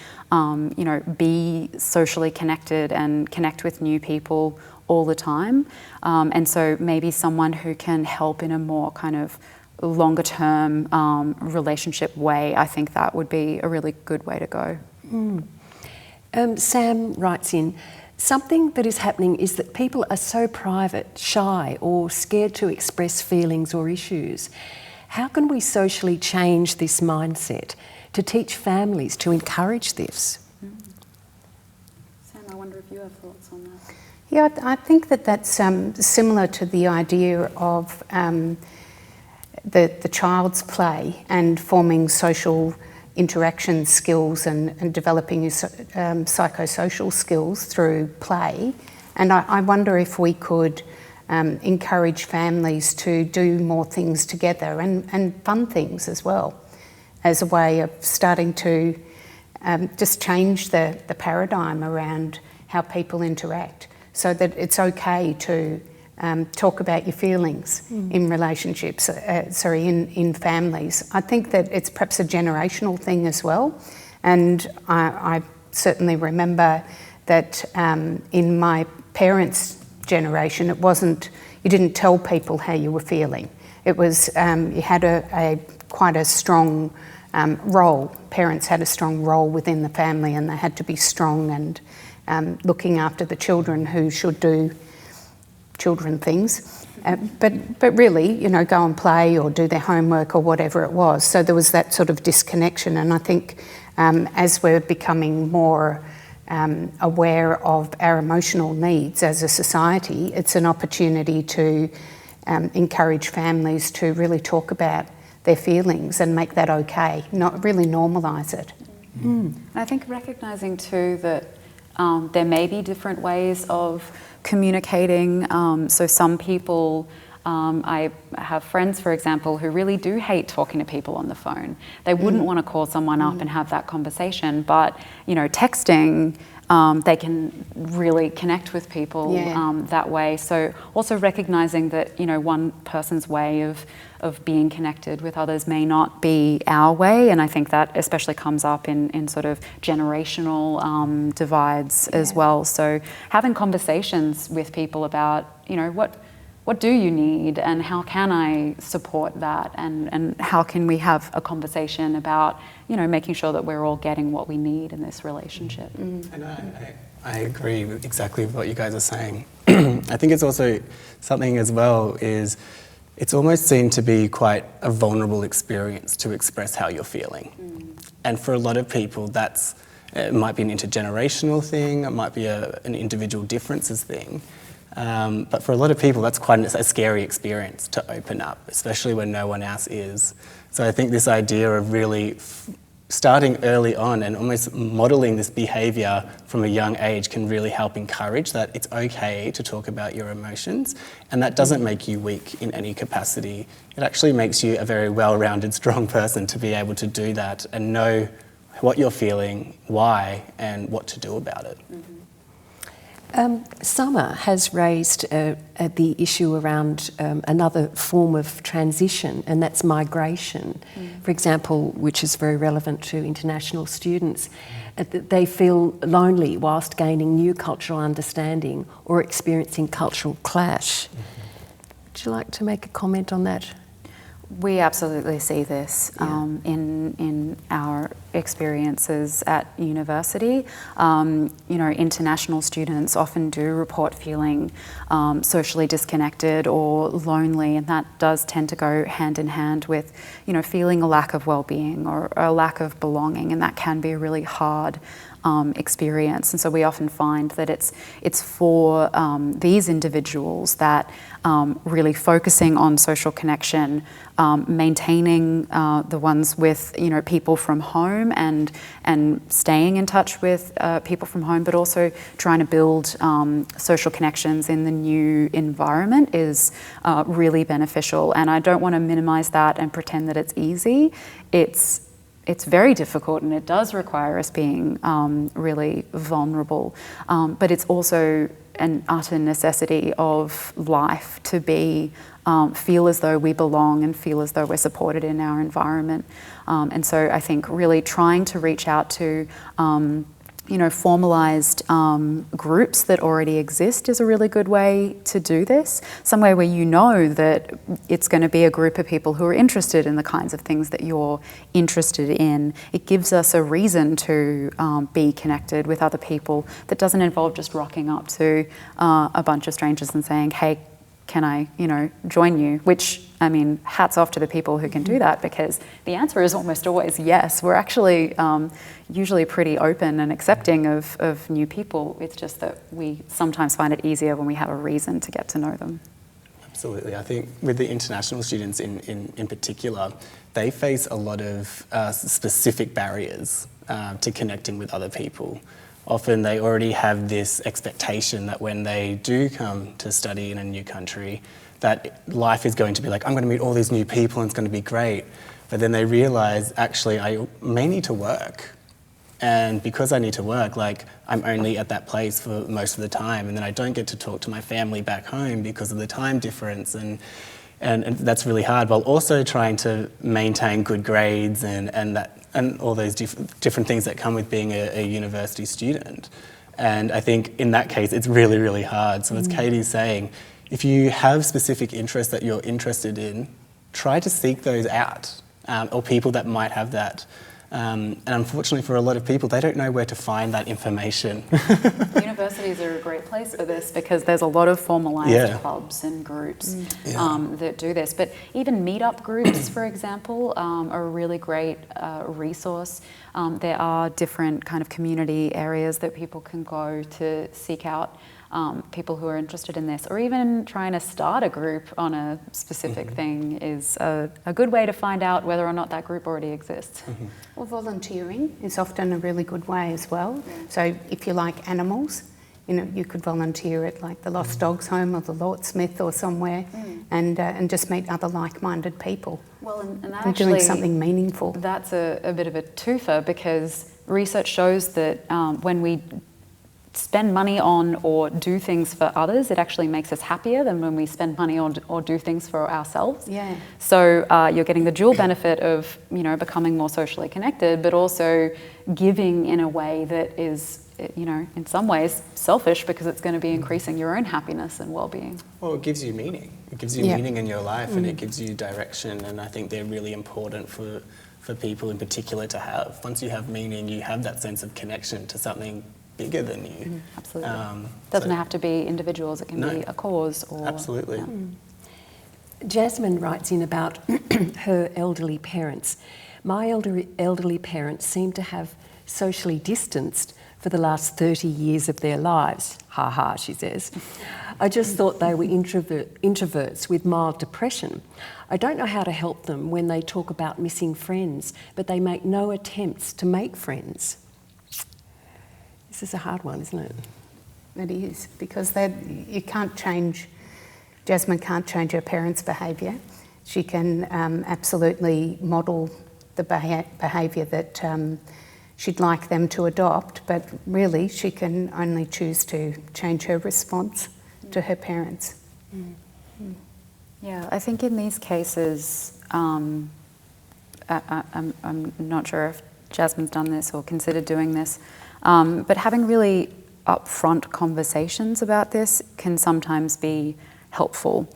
be socially connected and connect with new people all the time. And so maybe someone who can help in a more kind of longer term relationship way, I think that would be a really good way to go. Sam writes in, something that is happening is that people are so private, shy, or scared to express feelings or issues. How can we socially change this mindset to teach families to encourage this? Sam, I wonder if you have thoughts on that. Yeah, I think that's similar to the idea of the child's play and forming social interaction skills and developing your psychosocial skills through play. And I wonder if we could encourage families to do more things together and fun things as well, as a way of starting to just change the paradigm around how people interact, so that it's okay to talk about your feelings in relationships, in families. I think that it's perhaps a generational thing as well. And I certainly remember that in my parents' generation, it wasn't, you didn't tell people how you were feeling. It was, you had quite a strong role. Parents had a strong role within the family, and they had to be strong and looking after the children who should do children things, but really, go and play or do their homework or whatever it was. So there was that sort of disconnection, and I think as we're becoming more aware of our emotional needs as a society, it's an opportunity to encourage families to really talk about their feelings and make that okay, not really normalise it. I think recognising too that there may be different ways of communicating. So some people, I have friends, for example, who really do hate talking to people on the phone. They wouldn't want to call someone up and have that conversation, but texting, they can really connect with people that way. So also recognising that one person's way of being connected with others may not be our way, and I think that especially comes up in sort of generational divides as well. So having conversations with people about what do you need and how can I support that, and how can we have a conversation about making sure that we're all getting what we need in this relationship. And I agree exactly with what you guys are saying. I think it's also something as well is it's almost seen to be quite a vulnerable experience to express how you're feeling. And for a lot of people, it might be an intergenerational thing, it might be an individual differences thing. But for a lot of people, that's quite a scary experience to open up, especially when no one else is. So I think this idea of really starting early on and almost modelling this behaviour from a young age can really help encourage that it's okay to talk about your emotions, and that doesn't make you weak in any capacity. It actually makes you a very well-rounded, strong person to be able to do that and know what you're feeling, why, and what to do about it. Summer has raised the issue around another form of transition, and that's migration, for example, which is very relevant to international students. They feel lonely whilst gaining new cultural understanding or experiencing cultural clash. Would you like to make a comment on that? We absolutely see this in our experiences at university. International students often do report feeling socially disconnected or lonely, and that does tend to go hand in hand with, feeling a lack of well-being or a lack of belonging, and that can be a really hard experience. And so we often find that it's for these individuals that really focusing on social connection, maintaining the ones with people from home and staying in touch with people from home, but also trying to build social connections in the new environment is really beneficial. And I don't want to minimize that and pretend that it's easy. It's very difficult, and it does require us being really vulnerable, but it's also an utter necessity of life to be feel as though we belong and feel as though we're supported in our environment. And so I think really trying to reach out to formalized groups that already exist is a really good way to do this. Somewhere where that it's going to be a group of people who are interested in the kinds of things that you're interested in. It gives us a reason to be connected with other people that doesn't involve just rocking up to a bunch of strangers and saying, hey, can I, join you? Which, hats off to the people who can do that, because the answer is almost always yes. We're actually usually pretty open and accepting of new people. It's just that we sometimes find it easier when we have a reason to get to know them. Absolutely. I think with the international students in particular, they face a lot of specific barriers to connecting with other people. Often they already have this expectation that when they do come to study in a new country, that life is going to be like, I'm going to meet all these new people and it's going to be great. But then they realise, actually, I may need to work. And because I need to work, I'm only at that place for most of the time, and then I don't get to talk to my family back home because of the time difference, and that's really hard, while also trying to maintain good grades and all those different things that come with being a university student. And I think in that case, it's really, really hard. So as Katie's saying, if you have specific interests that you're interested in, try to seek those out, or people that might have that. And unfortunately for a lot of people, they don't know where to find that information. Universities are a great place for this because there's a lot of formalized clubs and groups that do this. But even meetup groups, for example, are a really great resource. There are different kind of community areas that people can go to seek out people who are interested in this, or even trying to start a group on a specific thing is a good way to find out whether or not that group already exists. Well, volunteering is often a really good way as well. So if you like animals, you could volunteer at the Lost Dogs Home or the Lord Smith or somewhere, and just meet other like-minded people. Well, and that and doing something meaningful. That's a bit of a twofer, because research shows that when we spend money on or do things for others, it actually makes us happier than when we spend money on or do things for ourselves. Yeah. So you're getting the dual benefit of becoming more socially connected, but also giving in a way that is in some ways selfish, because it's going to be increasing your own happiness and well-being. Well, it gives you meaning. It gives you meaning in your life, and it gives you direction. And I think they're really important for people in particular to have. Once you have meaning, you have that sense of connection to something bigger than you. Absolutely. Doesn't have to be individuals, it can be a cause. Or absolutely. Jasmine writes in about her elderly parents. My elderly parents seem to have socially distanced for the last 30 years of their lives. Ha ha, she says. I just thought they were introverts with mild depression. I don't know how to help them when they talk about missing friends, but they make no attempts to make friends. This is a hard one, isn't it? It is, because you can't change, Jasmine can't change her parents' behaviour. She can absolutely model the behaviour that she'd like them to adopt, but really she can only choose to change her response to her parents. Yeah, I think in these cases, I'm not sure if Jasmine's done this or considered doing this, but having really upfront conversations about this can sometimes be helpful,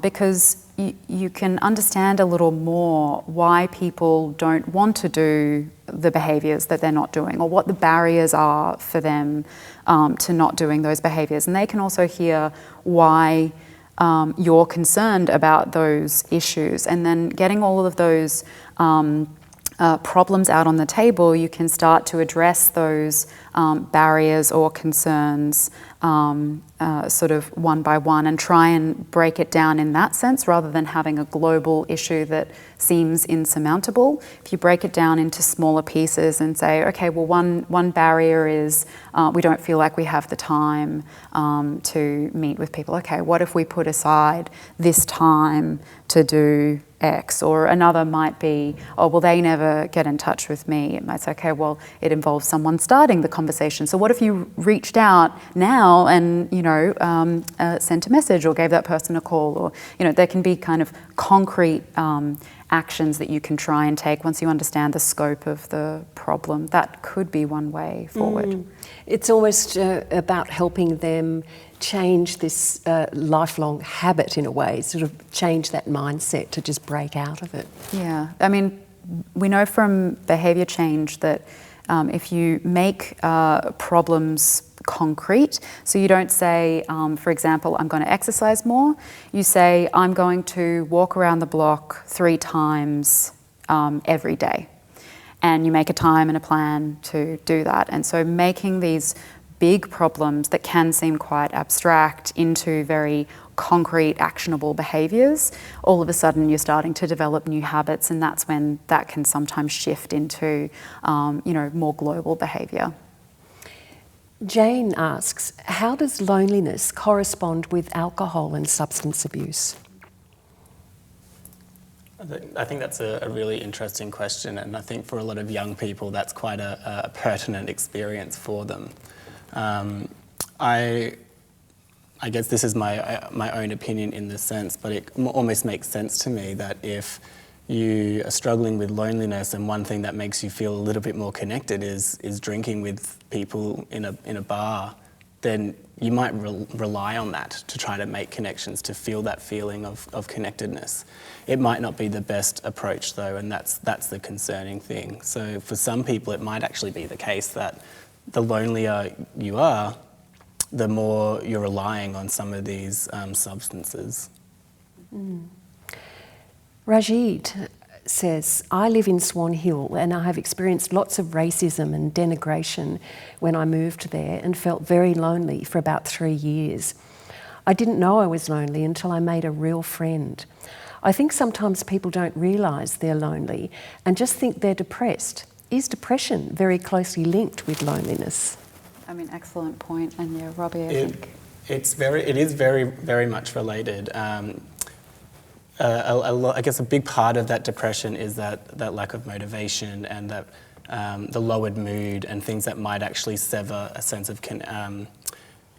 because you can understand a little more why people don't want to do the behaviours that they're not doing, or what the barriers are for them to not doing those behaviours. And they can also hear why you're concerned about those issues. And then getting all of those problems out on the table, you can start to address those barriers or concerns sort of one by one, and try and break it down in that sense, rather than having a global issue that seems insurmountable. If you break it down into smaller pieces and say, okay, well, one barrier is we don't feel like we have the time to meet with people. Okay, what if we put aside this time to do X? Or another might be, oh, well, they never get in touch with me. It might say, okay, well, it involves someone starting the conversation. So what if you reached out now and, sent a message or gave that person a call? Or, there can be kind of concrete actions that you can try and take once you understand the scope of the problem. That could be one way forward. It's almost about helping them change this lifelong habit in a way, sort of change that mindset to just break out of it. Yeah, I mean, we know from behaviour change that if you make problems concrete, so you don't say, for example, I'm going to exercise more, you say, I'm going to walk around the block 3 times every day. And you make a time and a plan to do that. And so making these big problems that can seem quite abstract into very concrete, actionable behaviours, all of a sudden you're starting to develop new habits, and that's when that can sometimes shift into, more global behaviour. Jane asks, how does loneliness correspond with alcohol and substance abuse? I think that's a really interesting question, and I think for a lot of young people that's quite a pertinent experience for them. I guess this is my own opinion in this sense, but it almost makes sense to me that if you are struggling with loneliness and one thing that makes you feel a little bit more connected is drinking with people in a bar, then you might rely on that to try to make connections, to feel that feeling of connectedness. It might not be the best approach though, and that's the concerning thing. So for some people it might actually be the case that the lonelier you are, the more you're relying on some of these substances. Rajid says, I live in Swan Hill and I have experienced lots of racism and denigration when I moved there, and felt very lonely for about 3 years. I didn't know I was lonely until I made a real friend. I think sometimes people don't realise they're lonely and just think they're depressed. Is depression very closely linked with loneliness? I mean, excellent point. And yeah, Robbie, I think it is very, very much related. I guess a big part of that depression is that lack of motivation, and that the lowered mood and things that might actually sever a sense of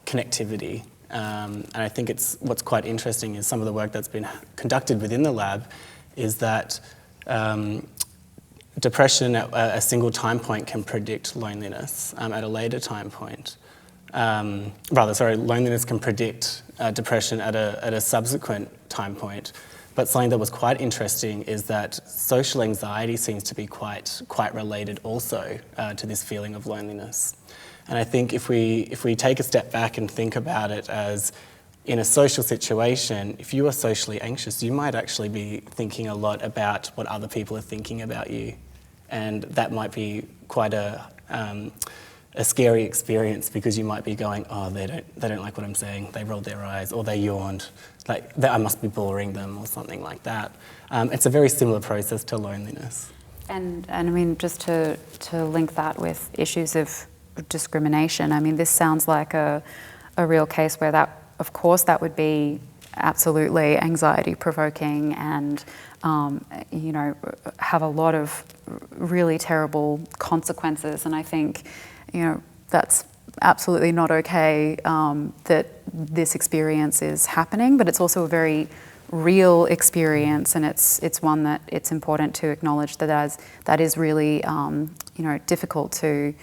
connectivity. And I think what's quite interesting is some of the work that's been conducted within the lab is that depression at a single time point can predict loneliness at a later time point. Loneliness can predict depression at a subsequent time point. But something that was quite interesting is that social anxiety seems to be quite related also to this feeling of loneliness. And I think if we take a step back and think about it as in a social situation, if you are socially anxious, you might actually be thinking a lot about what other people are thinking about you. And that might be quite a scary experience, because you might be going, oh, they don't like what I'm saying, they rolled their eyes, or they yawned, like I must be boring them, or something like that. It's a very similar process to loneliness. And I mean, just to link that with issues of discrimination, I mean, this sounds like a real case where that, of course, that would be absolutely anxiety provoking and have a lot of really terrible consequences. And I think that's absolutely not okay that this experience is happening, but it's also a very real experience, and it's one that it's important to acknowledge that is really difficult to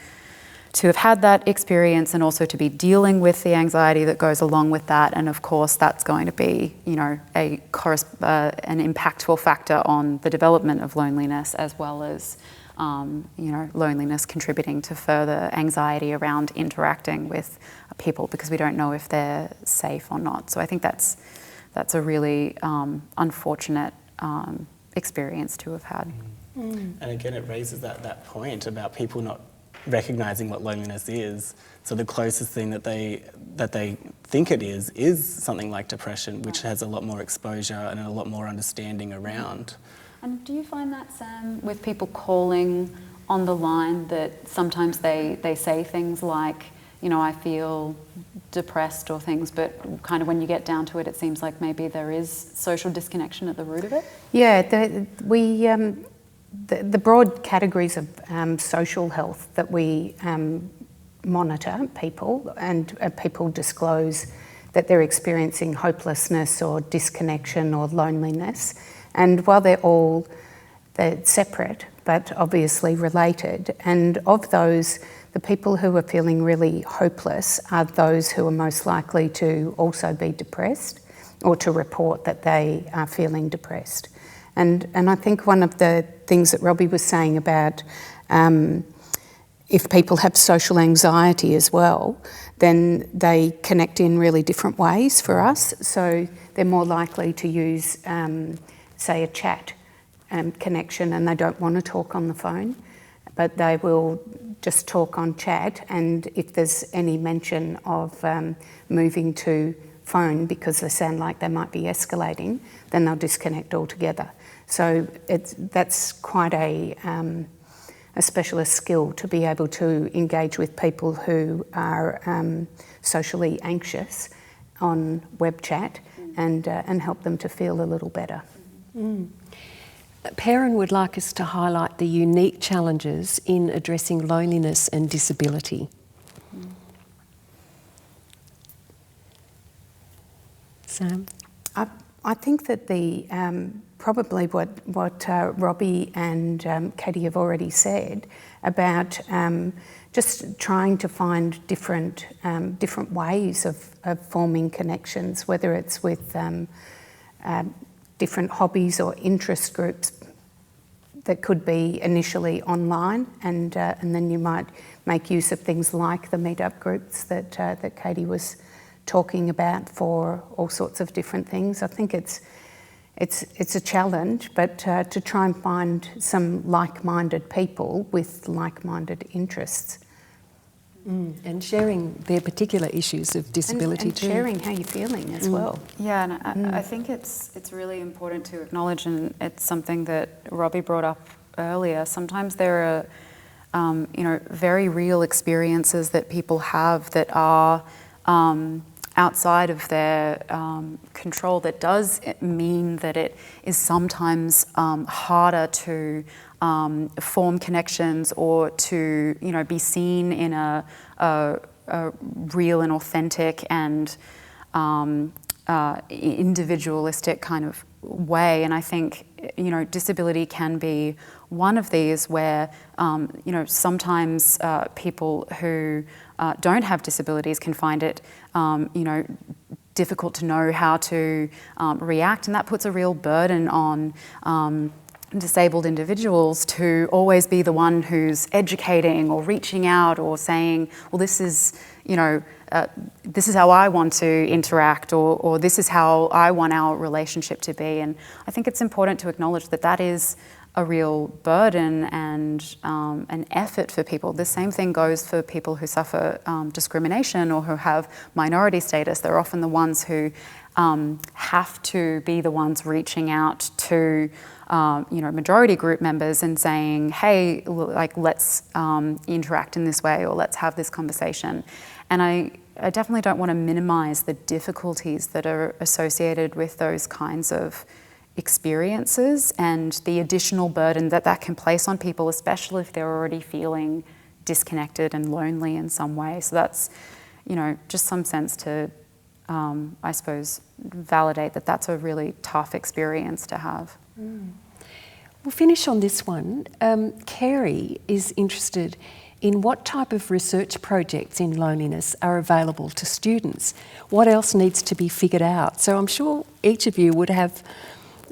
have had that experience and also to be dealing with the anxiety that goes along with that. And of course, that's going to be, an impactful factor on the development of loneliness, as well as, loneliness contributing to further anxiety around interacting with people because we don't know if they're safe or not. So I think that's a really unfortunate experience to have had. And again, it raises that point about people not recognising what loneliness is. So the closest thing that they think it is something like depression, which has a lot more exposure and a lot more understanding around. And do you find that, Sam, with people calling on the line, that sometimes they say things like, I feel depressed or things, but kind of when you get down to it, it seems like maybe there is social disconnection at the root of it? Yeah, the broad categories of social health that we monitor people, and people disclose that they're experiencing hopelessness or disconnection or loneliness. And while they're separate, but obviously related, and of those, the people who are feeling really hopeless are those who are most likely to also be depressed or to report that they are feeling depressed. And I think one of the things that Robbie was saying about if people have social anxiety as well, then they connect in really different ways for us. So they're more likely to use, say, a chat connection, and they don't want to talk on the phone, but they will just talk on chat. And if there's any mention of moving to phone because they sound like they might be escalating, then they'll disconnect altogether. So that's quite a specialist skill to be able to engage with people who are socially anxious on web chat and help them to feel a little better. Perrin would like us to highlight the unique challenges in addressing loneliness and disability. Sam? I think that the probably what Robbie and Katie have already said about just trying to find different ways of forming connections, whether it's with different hobbies or interest groups that could be initially online, and then you might make use of things like the meetup groups that Katie was talking about for all sorts of different things. I think it's a challenge, but to try and find some like-minded people with like-minded interests. And sharing their particular issues of disability and too. sharing how you're feeling as well. Yeah, and I think it's really important to acknowledge, and it's something that Robbie brought up earlier. Sometimes there are, very real experiences that people have that are outside of their control. That does mean that it is sometimes harder to form connections or to be seen in a real and authentic and individualistic kind of way. And I think disability can be one of these where sometimes people who don't have disabilities can find it difficult to know how to react, and that puts a real burden on disabled individuals to always be the one who's educating or reaching out or saying, well, this is how I want to interact, or this is how I want our relationship to be. And I think it's important to acknowledge that that is a real burden and an effort for people. The same thing goes for people who suffer discrimination or who have minority status. They're often the ones who have to be the ones reaching out to majority group members and saying, hey, let's interact in this way, or let's have this conversation. And I definitely don't want to minimize the difficulties that are associated with those kinds of experiences and the additional burden that can place on people, especially if they're already feeling disconnected and lonely in some way. So that's, just some sense to, I suppose, validate that that's a really tough experience to have. We'll finish on this one. Kerry is interested in what type of research projects in loneliness are available to students? What else needs to be figured out? So I'm sure each of you would have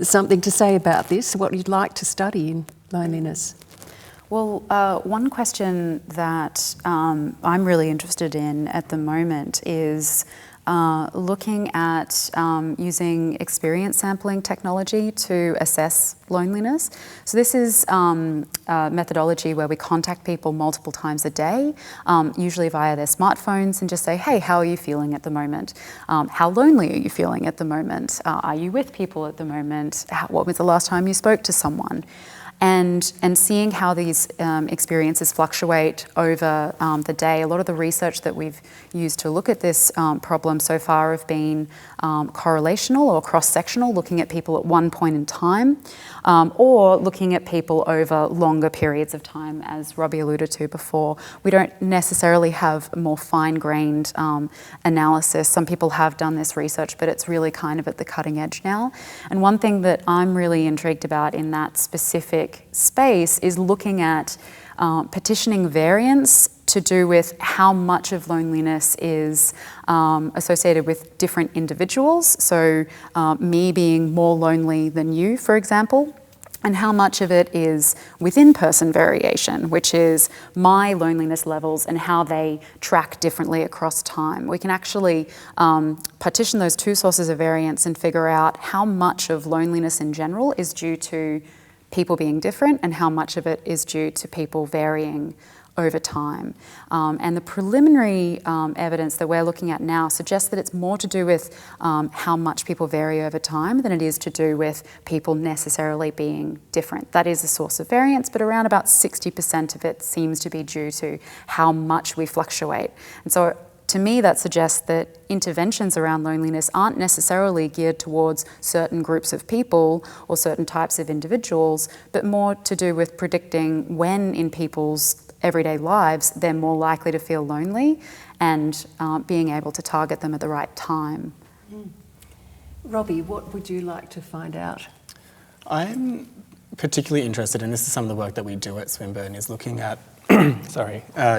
something to say about this, what you'd like to study in loneliness. Well, one question that I'm really interested in at the moment is looking at using experience sampling technology to assess loneliness. So this is a methodology where we contact people multiple times a day, usually via their smartphones, and just say, hey, how are you feeling at the moment? How lonely are you feeling at the moment? Are you with people at the moment? What was the last time you spoke to someone? And seeing how these experiences fluctuate over the day. A lot of the research that we've used to look at this problem so far have been correlational or cross-sectional, looking at people at one point in time, or looking at people over longer periods of time, as Robbie alluded to before. We don't necessarily have more fine-grained analysis. Some people have done this research, but it's really kind of at the cutting edge now. And one thing that I'm really intrigued about in that specific space is looking at petitioning variance to do with how much of loneliness is associated with different individuals. So me being more lonely than you, for example, and how much of it is within person variation, which is my loneliness levels and how they track differently across time. We can actually partition those two sources of variance and figure out how much of loneliness in general is due to people being different and how much of it is due to people varying over time. And the preliminary evidence that we're looking at now suggests that it's more to do with how much people vary over time than it is to do with people necessarily being different. That is a source of variance, but around about 60% of it seems to be due to how much we fluctuate. And so to me, that suggests that interventions around loneliness aren't necessarily geared towards certain groups of people or certain types of individuals, but more to do with predicting when in people's everyday lives they're more likely to feel lonely and being able to target them at the right time. Robbie, what would you like to find out? I'm particularly interested, and this is some of the work that we do at Swinburne, is looking at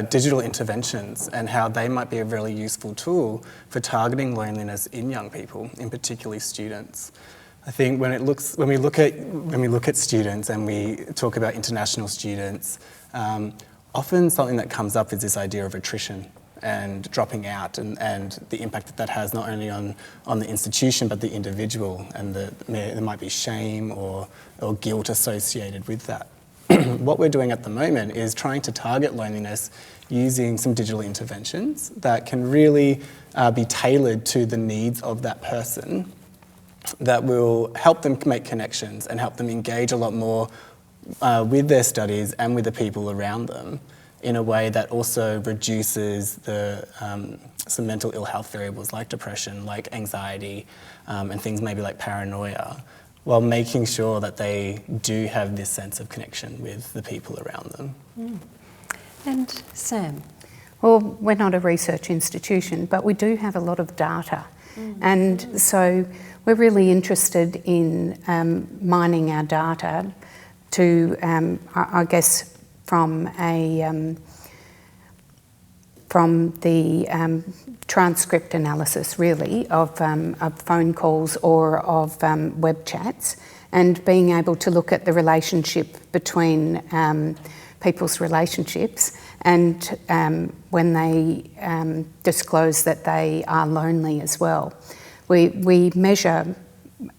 digital interventions and how they might be a really useful tool for targeting loneliness in young people, in particularly students. I think when we look at students and we talk about international students, often something that comes up is this idea of attrition and dropping out, and the impact that has not only on the institution but the individual, and there might be shame or guilt associated with that. What we're doing at the moment is trying to target loneliness using some digital interventions that can really be tailored to the needs of that person, that will help them make connections and help them engage a lot more with their studies and with the people around them in a way that also reduces some mental ill health variables like depression, like anxiety, and things maybe like paranoia, while making sure that they do have this sense of connection with the people around them. And Sam? Well, we're not a research institution, but we do have a lot of data. And so we're really interested in mining our data to, I guess, from the transcript analysis, really, of phone calls or of web chats, and being able to look at the relationship between people's relationships and when they disclose that they are lonely as well. We measure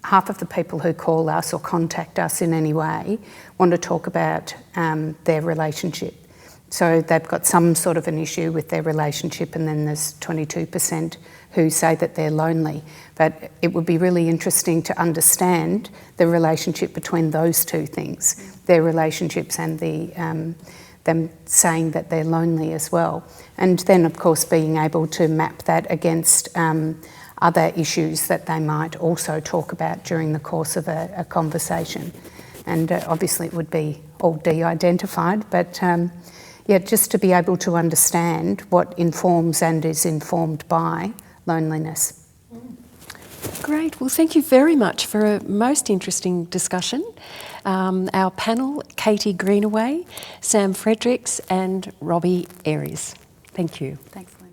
half of the people who call us or contact us in any way want to talk about their relationship. So they've got some sort of an issue with their relationship, and then there's 22% who say that they're lonely. But it would be really interesting to understand the relationship between those two things, their relationships and them saying that they're lonely as well. And then, of course, being able to map that against other issues that they might also talk about during the course of a conversation. And obviously it would be all de-identified, but yeah, just to be able to understand what informs and is informed by loneliness. Great. Well, thank you very much for a most interesting discussion. Our panel, Katie Greenaway, Sam Fredericks and Robbie Aries. Thank you. Thanks, Lynn.